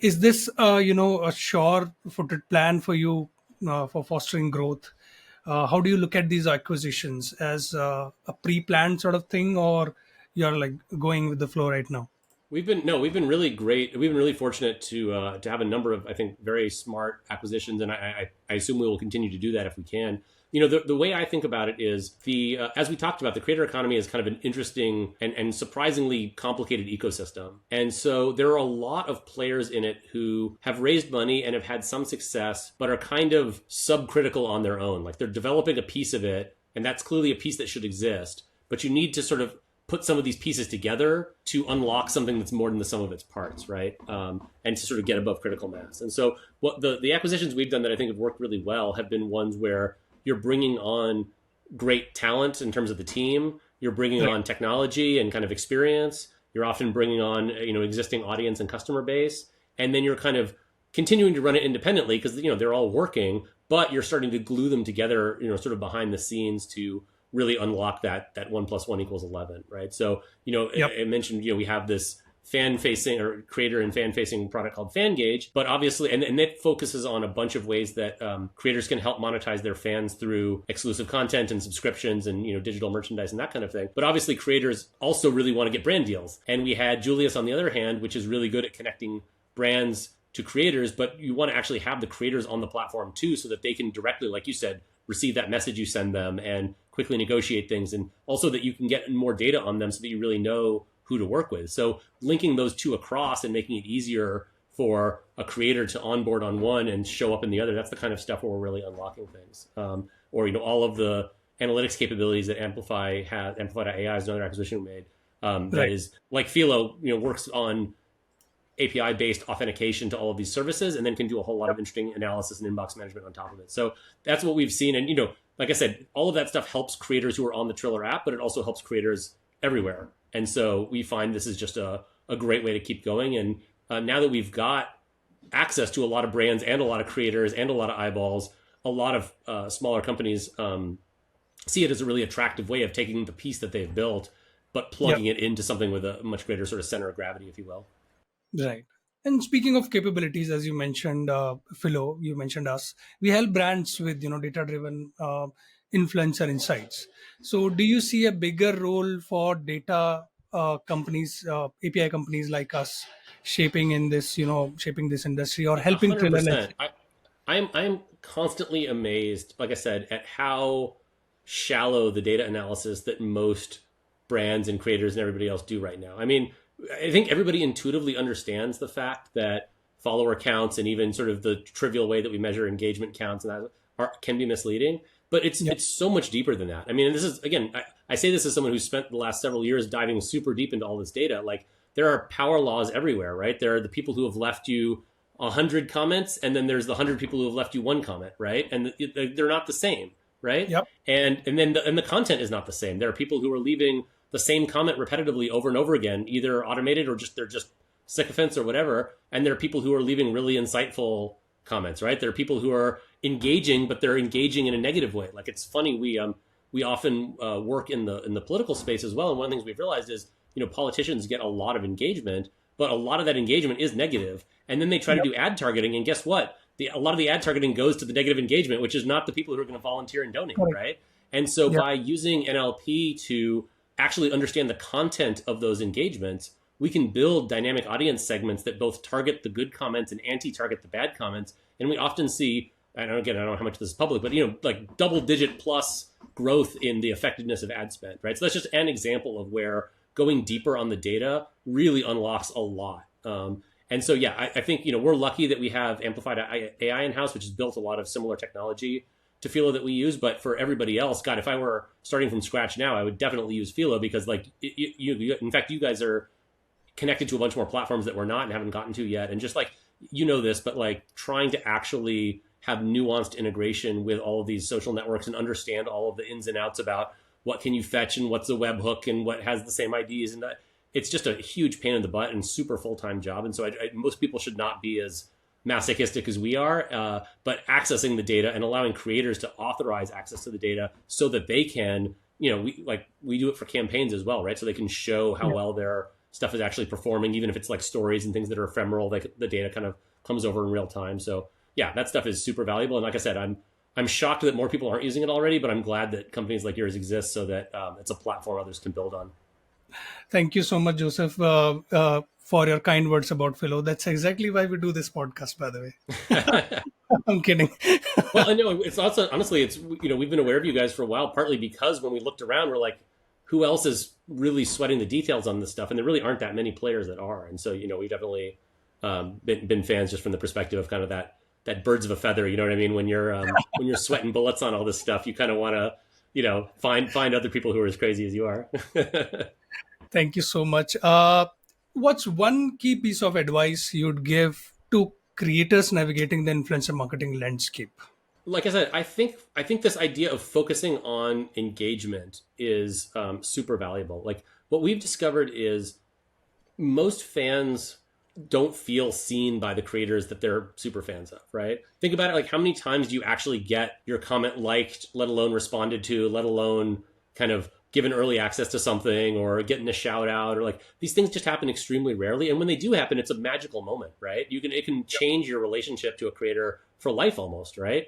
is this, a sure-footed plan for you for fostering growth? How do you look at these acquisitions, as a pre-planned sort of thing, or you're going with the flow right now? We've been really great. We've been really fortunate to have a number of, I think, very smart acquisitions, and I assume we will continue to do that if we can. The way I think about it is as we talked about, the creator economy is kind of an interesting and surprisingly complicated ecosystem. And so there are a lot of players in it who have raised money and have had some success, but are kind of subcritical on their own. Like they're developing a piece of it, and that's clearly a piece that should exist, but you need to sort of put some of these pieces together to unlock something that's more than the sum of its parts, right? And to sort of get above critical mass. And so what the acquisitions we've done that I think have worked really well have been ones where you're bringing on great talent in terms of the team. You're bringing on technology and kind of experience. You're often bringing on, existing audience and customer base. And then you're kind of continuing to run it independently because, they're all working, but you're starting to glue them together, sort of behind the scenes to really unlock that 1 + 1 = 11, right? So, I mentioned, we have this fan-facing or creator and fan-facing product called Fangage, but obviously, and it focuses on a bunch of ways that creators can help monetize their fans through exclusive content and subscriptions and, digital merchandise and that kind of thing. But obviously, creators also really want to get brand deals. And we had Julius, on the other hand, which is really good at connecting brands to creators, but you want to actually have the creators on the platform too, so that they can directly, like you said, receive that message you send them and quickly negotiate things. And also that you can get more data on them so that you really know who to work with. So linking those two across and making it easier for a creator to onboard on one and show up in the other, that's the kind of stuff where we're really unlocking things. Or, all of the analytics capabilities that Amplify.ai is another acquisition we made. That is like Phyllo, works on API-based authentication to all of these services and then can do a whole lot of interesting analysis and inbox management on top of it. So that's what we've seen. And, like I said, all of that stuff helps creators who are on the Triller app, but it also helps creators everywhere. And so we find this is just a great way to keep going. And now that we've got access to a lot of brands and a lot of creators and a lot of eyeballs, a lot of smaller companies see it as a really attractive way of taking the piece that they've built, but plugging it into something with a much greater sort of center of gravity, if you will. Right. And speaking of capabilities, as you mentioned, Philo, you mentioned us. We help brands with data-driven influencer insights. So, do you see a bigger role for data companies, API companies like us, shaping this industry or helping Triller? 100%. I'm constantly amazed, like I said, at how shallow the data analysis that most brands and creators and everybody else do right now. I mean, I think everybody intuitively understands the fact that follower counts and even sort of the trivial way that we measure engagement counts and that can be misleading, but it's so much deeper than that. I mean, this is, again, I say this as someone who's spent the last several years diving super deep into all this data. Like, there are power laws everywhere, right? There are the people who have left you 100 comments, and then there's the 100 people who have left you one comment, right? And they're not the same, right? Yep. And then the content is not the same. There are people who are leaving the same comment repetitively over and over again, either automated or they're just sycophants or whatever. And there are people who are leaving really insightful comments, right? There are people who are engaging, but they're engaging in a negative way. Like, it's funny, we often work in the political space as well. And one of the things we've realized is, politicians get a lot of engagement, but a lot of that engagement is negative. And then they try to do ad targeting, and guess what? A lot of the ad targeting goes to the negative engagement, which is not the people who are going to volunteer and donate, right? And so by using NLP to actually understand the content of those engagements, we can build dynamic audience segments that both target the good comments and anti-target the bad comments. And we often see, I don't know how much this is public, but like double-digit plus growth in the effectiveness of ad spend, right? So that's just an example of where going deeper on the data really unlocks a lot. And so, I think, we're lucky that we have Amplified AI in-house, which has built a lot of similar technology to Phyllo that we use. But for everybody else, God, if I were starting from scratch now, I would definitely use Phyllo because, like, in fact, you guys are connected to a bunch more platforms that we're not and haven't gotten to yet. And just like, this, but like trying to actually have nuanced integration with all of these social networks and understand all of the ins and outs about what can you fetch and what's a webhook and what has the same IDs. And it's just a huge pain in the butt and super full-time job. And so most people should not be as masochistic as we are, but accessing the data and allowing creators to authorize access to the data so that they can, we do it for campaigns as well, right? So they can show how well their stuff is actually performing, even if it's like stories and things that are ephemeral, like the data kind of comes over in real time. So that stuff is super valuable. And like I said, I'm shocked that more people aren't using it already, but I'm glad that companies like yours exist so that it's a platform others can build on. Thank you so much, Joseph. for your kind words about Philo. That's exactly why we do this podcast, by the way. I'm kidding. Well, I know it's also honestly, it's we've been aware of you guys for a while, partly because when we looked around, we're like, who else is really sweating the details on this stuff? And there really aren't that many players that are. And so we definitely been fans just from the perspective of kind of that birds of a feather. You know what I mean? When you're sweating bullets on all this stuff, you kind of want to find other people who are as crazy as you are. Thank you so much. What's one key piece of advice you'd give to creators navigating the influencer marketing landscape? Like I said, I think this idea of focusing on engagement is super valuable. Like what we've discovered is most fans don't feel seen by the creators that they're super fans of, right? Think about it, like how many times do you actually get your comment liked, let alone responded to, let alone kind of given early access to something or getting a shout out, or like these things just happen extremely rarely. And when they do happen, it's a magical moment, right? It can change your relationship to a creator for life almost, right?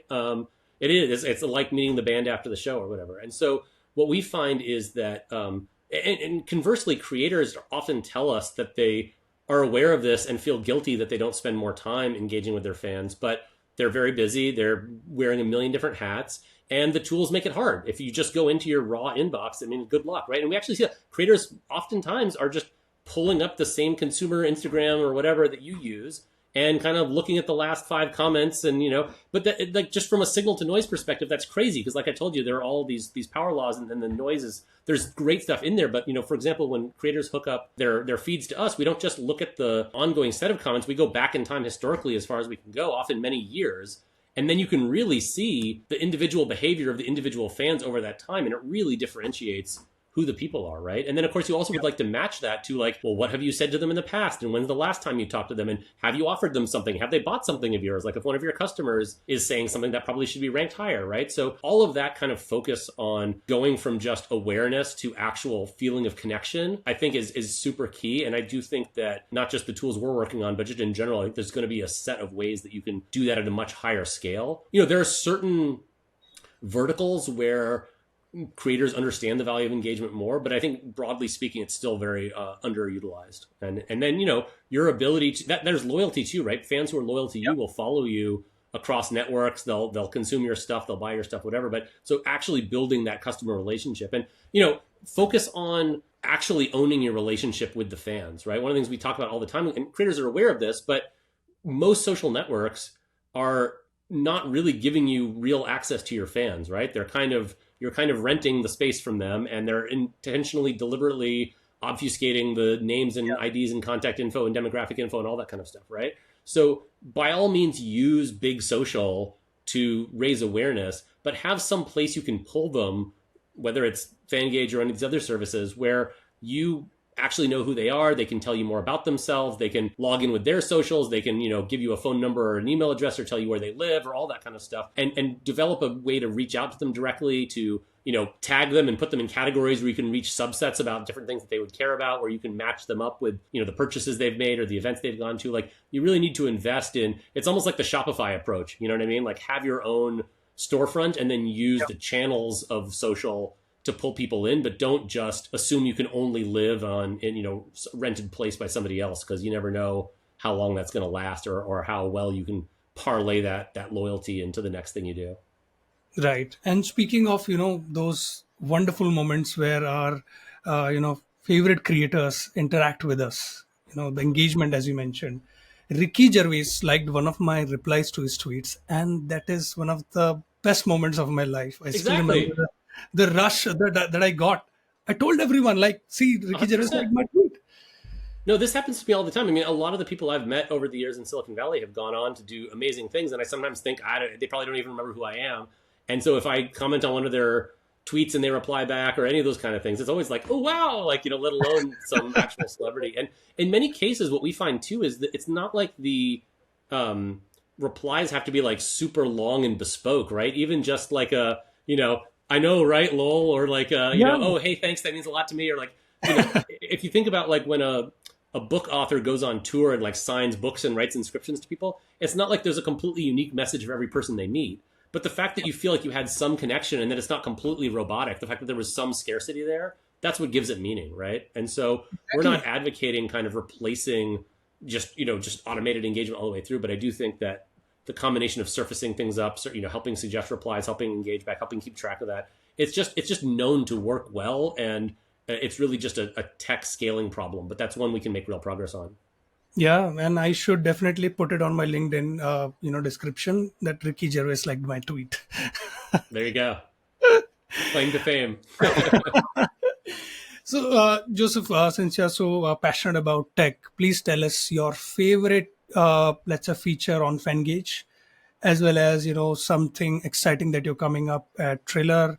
It's like meeting the band after the show or whatever. And so what we find is that, and conversely, creators often tell us that they are aware of this and feel guilty that they don't spend more time engaging with their fans, but they're very busy. They're wearing a million different hats, and the tools make it hard. If you just go into your raw inbox, I mean, good luck, right? And we actually see that creators oftentimes are just pulling up the same consumer Instagram or whatever that you use and kind of looking at the last 5 comments and, but that, like just from a signal to noise perspective, that's crazy. Because like I told you, there are all these power laws and then the noises, there's great stuff in there. But, for example, when creators hook up their feeds to us, we don't just look at the ongoing set of comments. We go back in time historically as far as we can go, often many years. And then you can really see the individual behavior of the individual fans over that time. And it really differentiates who the people are, right? And then, of course, you also would like to match that to like, well, what have you said to them in the past? And when's the last time you talked to them? And have you offered them something? Have they bought something of yours? Like if one of your customers is saying something that probably should be ranked higher, right? So all of that kind of focus on going from just awareness to actual feeling of connection, I think is super key. And I do think that not just the tools we're working on, but just in general, I think there's going to be a set of ways that you can do that at a much higher scale. There are certain verticals where creators understand the value of engagement more, but I think broadly speaking, it's still very underutilized. And then, your ability to, there's loyalty too, right? Fans who are loyal to you will follow you across networks. They'll consume your stuff, they'll buy your stuff, whatever. But so actually building that customer relationship and, focus on actually owning your relationship with the fans, right? One of the things we talk about all the time, and creators are aware of this, but most social networks are not really giving you real access to your fans, right? You're kind of renting the space from them, and they're intentionally, deliberately obfuscating the names and IDs and contact info and demographic info and all that kind of stuff, right? So by all means, use big social to raise awareness, but have some place you can pull them, whether it's Fangage or any of these other services, where you actually know who they are. They can tell you more about themselves. They can log in with their socials. They can, give you a phone number or an email address or tell you where they live or all that kind of stuff, and develop a way to reach out to them directly, to, tag them and put them in categories where you can reach subsets about different things that they would care about, where you can match them up with, the purchases they've made or the events they've gone to. Like, you really need to invest in, it's almost like the Shopify approach. You know what I mean? Like, have your own storefront and then use the channels of social to pull people in, but don't just assume you can only live in rented place by somebody else, because you never know how long that's going to last or how well you can parlay that loyalty into the next thing you do. Right. And speaking of, those wonderful moments where our, favorite creators interact with us, the engagement, as you mentioned, Ricky Gervais liked one of my replies to his tweets, and that is one of the best moments of my life. I still Exactly. remember the rush that I got. I told everyone, like, see, Ricky Gervais 100%. liked my tweet. No, this happens to me all the time. I mean, a lot of the people I've met over the years in Silicon Valley have gone on to do amazing things, and I sometimes think they probably don't even remember who I am. And so if I comment on one of their tweets and they reply back or any of those kind of things, it's always like, oh, wow, like, let alone some actual celebrity. And in many cases, what we find too is that it's not like the replies have to be like super long and bespoke, right? Even just like I know, right, lol, or like, oh, hey, thanks, that means a lot to me. Or like, if you think about like when a book author goes on tour and like signs books and writes inscriptions to people, it's not like there's a completely unique message for every person they meet. But the fact that you feel like you had some connection and that it's not completely robotic, the fact that there was some scarcity there, that's what gives it meaning, right? And so we're Exactly. not advocating kind of replacing just automated engagement all the way through, but I do think that the combination of surfacing things up, helping suggest replies, helping engage back, helping keep track of that, it's just known to work well, and it's really just a tech scaling problem, but that's one we can make real progress on. Yeah, and I should definitely put it on my LinkedIn, description that Ricky Gervais liked my tweet. There you go. Claim to fame. So, Joseph, since you're so passionate about tech, please tell us your favorite, let's say, feature on Fangage, as well as something exciting that you're coming up at Triller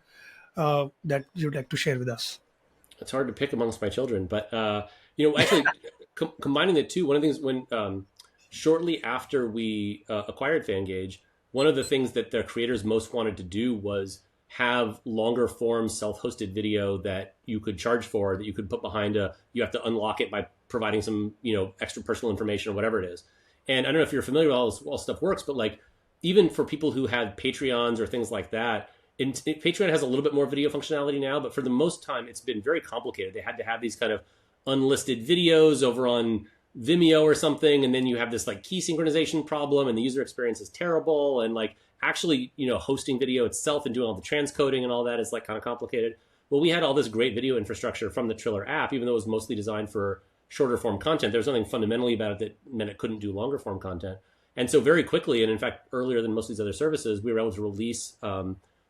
that you'd like to share with us. It's hard to pick amongst my children, but actually, combining the two, one of the things when shortly after we acquired Fangage, one of the things that the creators most wanted to do was have longer form self-hosted video that you could charge for, that you could put behind you have to unlock it by providing some extra personal information or whatever it is. And I don't know if you're familiar with how all stuff works, but like even for people who had Patreons or things like that, Patreon has a little bit more video functionality now, but for the most time, it's been very complicated. They had to have these kind of unlisted videos over on Vimeo or something, and then you have this like key synchronization problem, and the user experience is terrible, and like actually, hosting video itself and doing all the transcoding and all that is like kind of complicated. Well, we had all this great video infrastructure from the Triller app, even though it was mostly designed for shorter form content. There was nothing fundamentally about it that meant it couldn't do longer form content. And so very quickly, and in fact, earlier than most of these other services, we were able to release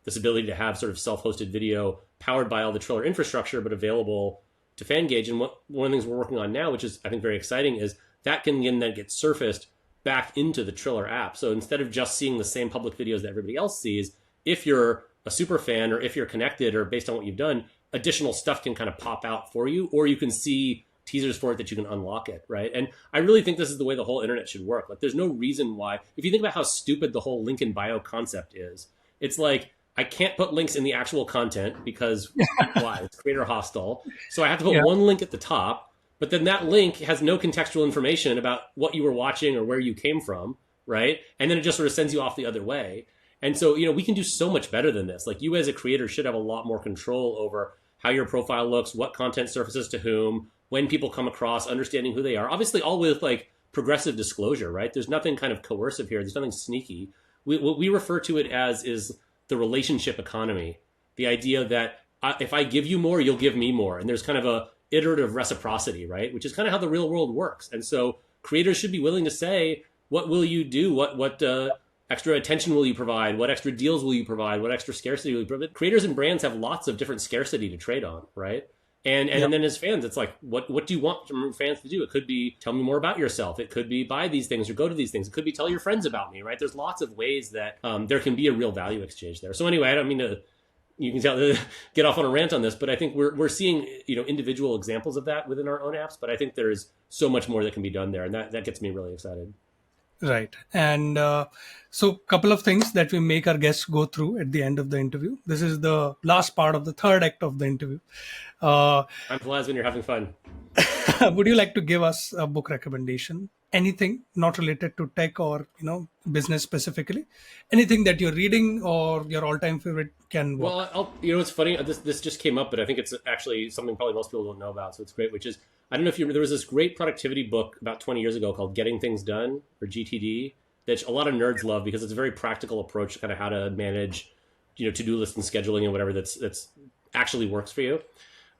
this ability to have sort of self-hosted video powered by all the Triller infrastructure, but available to Fangage. And one of the things we're working on now, which is I think very exciting, is that can then get surfaced back into the Triller app. So instead of just seeing the same public videos that everybody else sees, if you're a super fan or if you're connected or based on what you've done, additional stuff can kind of pop out for you, or you can see teasers for it that you can unlock it, right? And I really think this is the way the whole internet should work. Like there's no reason why, if you think about how stupid the whole link in bio concept is, it's like, I can't put links in the actual content because why? It's creator hostile. So I have to put one link at the top, but then that link has no contextual information about what you were watching or where you came from, right? And then it just sort of sends you off the other way. And so, we can do so much better than this. Like you as a creator should have a lot more control over how your profile looks, what content surfaces to whom, when people come across, understanding who they are. Obviously, all with like progressive disclosure, right? There's nothing kind of coercive here. There's nothing sneaky. What we refer to it as is the relationship economy, the idea that if I give you more, you'll give me more. And there's kind of a iterative reciprocity, right? Which is kind of how the real world works. And so creators should be willing to say, what will you do? What extra attention will you provide? What extra deals will you provide? What extra scarcity will you provide? Creators and brands have lots of different scarcity to trade on, right? And then as fans, it's like, what do you want from fans to do? It could be tell me more about yourself. It could be buy these things or go to these things. It could be tell your friends about me, right? There's lots of ways that there can be a real value exchange there. So anyway, I don't mean to, you can tell, get off on a rant on this, but I think we're seeing individual examples of that within our own apps. But I think there is so much more that can be done there, and that gets me really excited. Right. And so couple of things that we make our guests go through at the end of the interview. This is the last part of the third act of the interview. I'm glad when you're having fun. Would you like to give us a book recommendation? Anything not related to tech or business specifically? Anything that you're reading or your all-time favorite can work. Well, it's funny. This just came up, but I think it's actually something probably most people don't know about. So it's great. Which is, I don't know if you remember, there was this great productivity book about 20 years ago called Getting Things Done, or GTD, that a lot of nerds love because it's a very practical approach to kind of how to manage, to-do lists and scheduling and whatever that's actually works for you.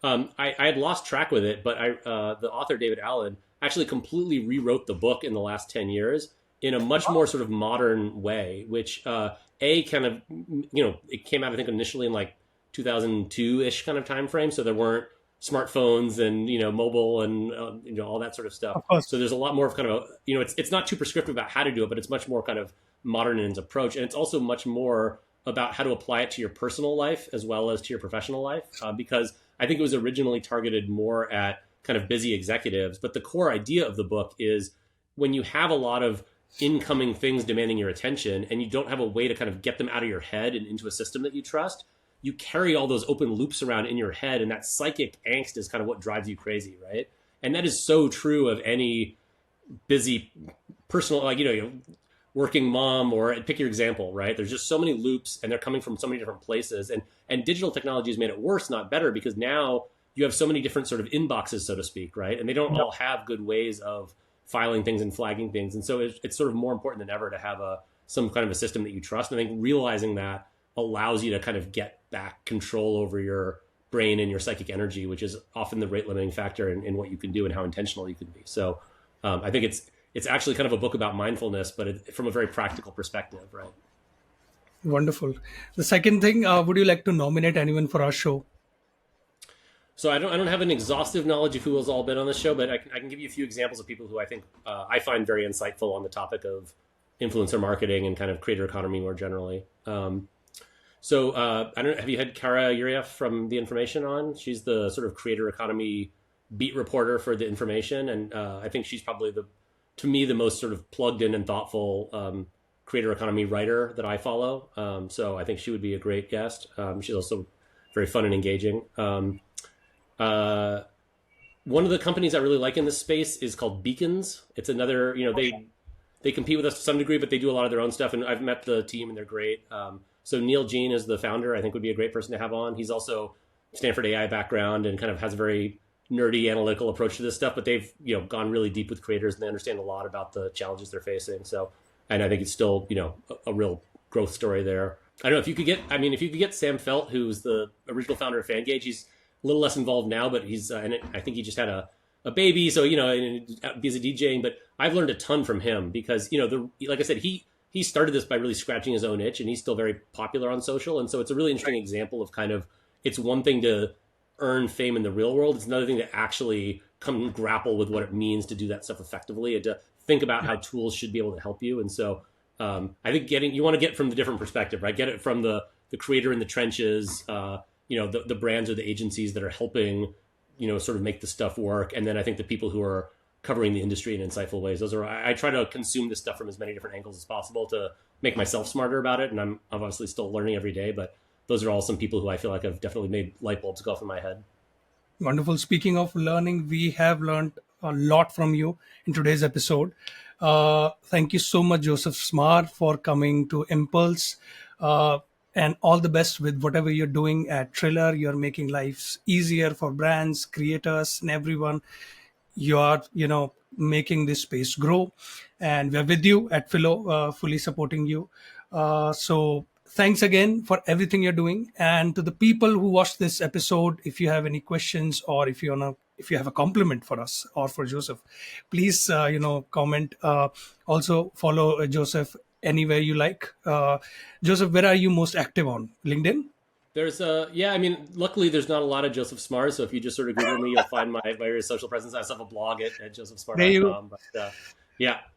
I had lost track with it, but the author, David Allen, actually completely rewrote the book in the last 10 years in a much more sort of modern way, which kind of, it came out, I think, initially in like 2002-ish kind of time frame. So there weren't smartphones and, mobile and, all that sort of stuff. Of So there's a lot more of kind of, it's not too prescriptive about how to do it, but it's much more kind of modern in its approach. And it's also much more about how to apply it to your personal life as well as to your professional life, because I think it was originally targeted more at kind of busy executives. But the core idea of the book is when you have a lot of incoming things demanding your attention and you don't have a way to kind of get them out of your head and into a system that you trust, you carry all those open loops around in your head, and that psychic angst is kind of what drives you crazy, right? And that is so true of any busy personal, like, working mom, or pick your example, right? There's just so many loops and they're coming from so many different places. And digital technology has made it worse, not better, because now you have so many different sort of inboxes, so to speak, right? And they don't all have good ways of filing things and flagging things. And so it's sort of more important than ever to have some kind of a system that you trust. And I think realizing that allows you to kind of get back control over your brain and your psychic energy, which is often the rate limiting factor in what you can do and how intentional you can be. So I think it's actually kind of a book about mindfulness, but from a very practical perspective, right? Wonderful. The second thing, would you like to nominate anyone for our show? So I don't have an exhaustive knowledge of who has all been on this show, but I can give you a few examples of people who I think I find very insightful on the topic of influencer marketing and kind of creator economy more generally. So I don't know, have you had Kara Yuriev from The Information on? She's the sort of creator economy beat reporter for The Information, and I think she's probably to me the most sort of plugged in and thoughtful creator economy writer that I follow. So I think she would be a great guest. She's also very fun and engaging. One of the companies I really like in this space is called Beacons. It's another, they compete with us to some degree, but they do a lot of their own stuff. And I've met the team and they're great. So Neil Jean is the founder, I think would be a great person to have on. He's also Stanford AI background and kind of has a very nerdy analytical approach to this stuff, but they've, gone really deep with creators and they understand a lot about the challenges they're facing. So, and I think it's still, a real growth story there. I don't know if you could get Sam Felt, who's the original founder of Fangage. He's a little less involved now, but he's, and I think he just had a baby. So, he's a DJing, but I've learned a ton from him because, like I said, he started this by really scratching his own itch and he's still very popular on social. And so it's a really interesting example of kind of, it's one thing to earn fame in the real world. It's another thing to actually come and grapple with what it means to do that stuff effectively and to think about how tools should be able to help you. And so I think you want to get from the different perspective, right? Get it from the creator in the trenches, the brands or the agencies that are helping, sort of make the stuff work. And then I think the people who are covering the industry in insightful ways. I try to consume this stuff from as many different angles as possible to make myself smarter about it. And I'm obviously still learning every day, but those are all some people who I feel like have definitely made light bulbs go off in my head. Wonderful. Speaking of learning, we have learned a lot from you in today's episode. Thank you so much, Joseph Smarr, for coming to Impulse. And all the best with whatever you're doing at Triller. You're making lives easier for brands, creators, and everyone. You are, making this space grow. And we're with you at Phyllo, fully supporting you. So thanks again for everything you're doing. And to the people who watched this episode, if you have any questions or if you have a compliment for us or for Joseph, please, comment. Also follow Joseph anywhere you like. Joseph, where are you most active on? LinkedIn? There's luckily there's not a lot of Joseph Smarr. So if you just sort of Google me, you'll find my various social presence. I also have a blog at josephsmarr.com. But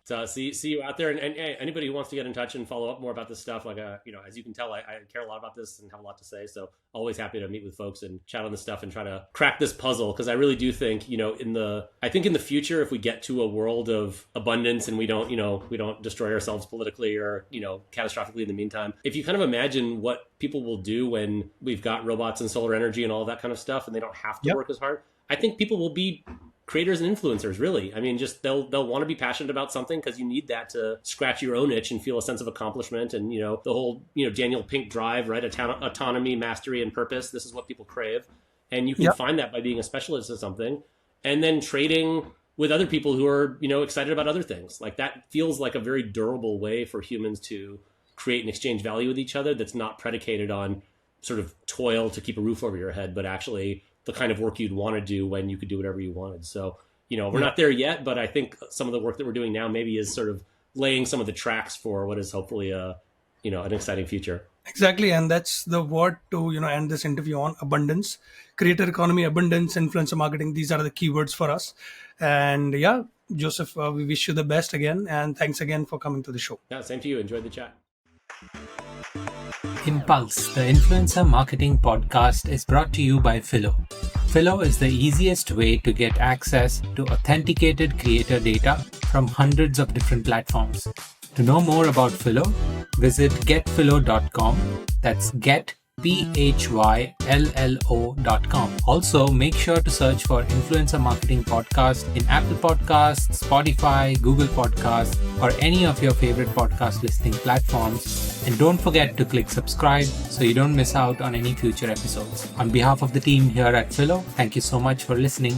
so see you out there. And anybody who wants to get in touch and follow up more about this stuff, like, as you can tell, I care a lot about this and have a lot to say. So always happy to meet with folks and chat on this stuff and try to crack this puzzle. Because I really do think, in the future, if we get to a world of abundance and we don't destroy ourselves politically or, catastrophically in the meantime, if you kind of imagine what people will do when we've got robots and solar energy and all that kind of stuff, and they don't have to work as hard, I think people will be creators and influencers, really. I mean, just they'll want to be passionate about something because you need that to scratch your own itch and feel a sense of accomplishment. And, the whole, Daniel Pink drive, right? Autonomy, mastery, and purpose. This is what people crave. And you can find that by being a specialist in something and then trading with other people who are, excited about other things. Like that feels like a very durable way for humans to create and exchange value with each other that's not predicated on sort of toil to keep a roof over your head, but actually the kind of work you'd want to do when you could do whatever you wanted. So, we're not there yet, but I think some of the work that we're doing now maybe is sort of laying some of the tracks for what is hopefully an exciting future. Exactly. And that's the word to, end this interview on: abundance, creator economy, abundance, influencer marketing. These are the keywords for us. And Joseph, we wish you the best again. And thanks again for coming to the show. Yeah, same to you. Enjoyed the chat. Impulse, the influencer marketing podcast, is brought to you by Phyllo. Phyllo is the easiest way to get access to authenticated creator data from hundreds of different platforms. To know more about Phyllo, visit getphyllo.com. That's PHYLLO.com. Also, make sure to search for Influencer Marketing Podcast in Apple Podcasts, Spotify, Google Podcasts, or any of your favorite podcast listening platforms. And don't forget to click subscribe so you don't miss out on any future episodes. On behalf of the team here at Phyllo, thank you so much for listening.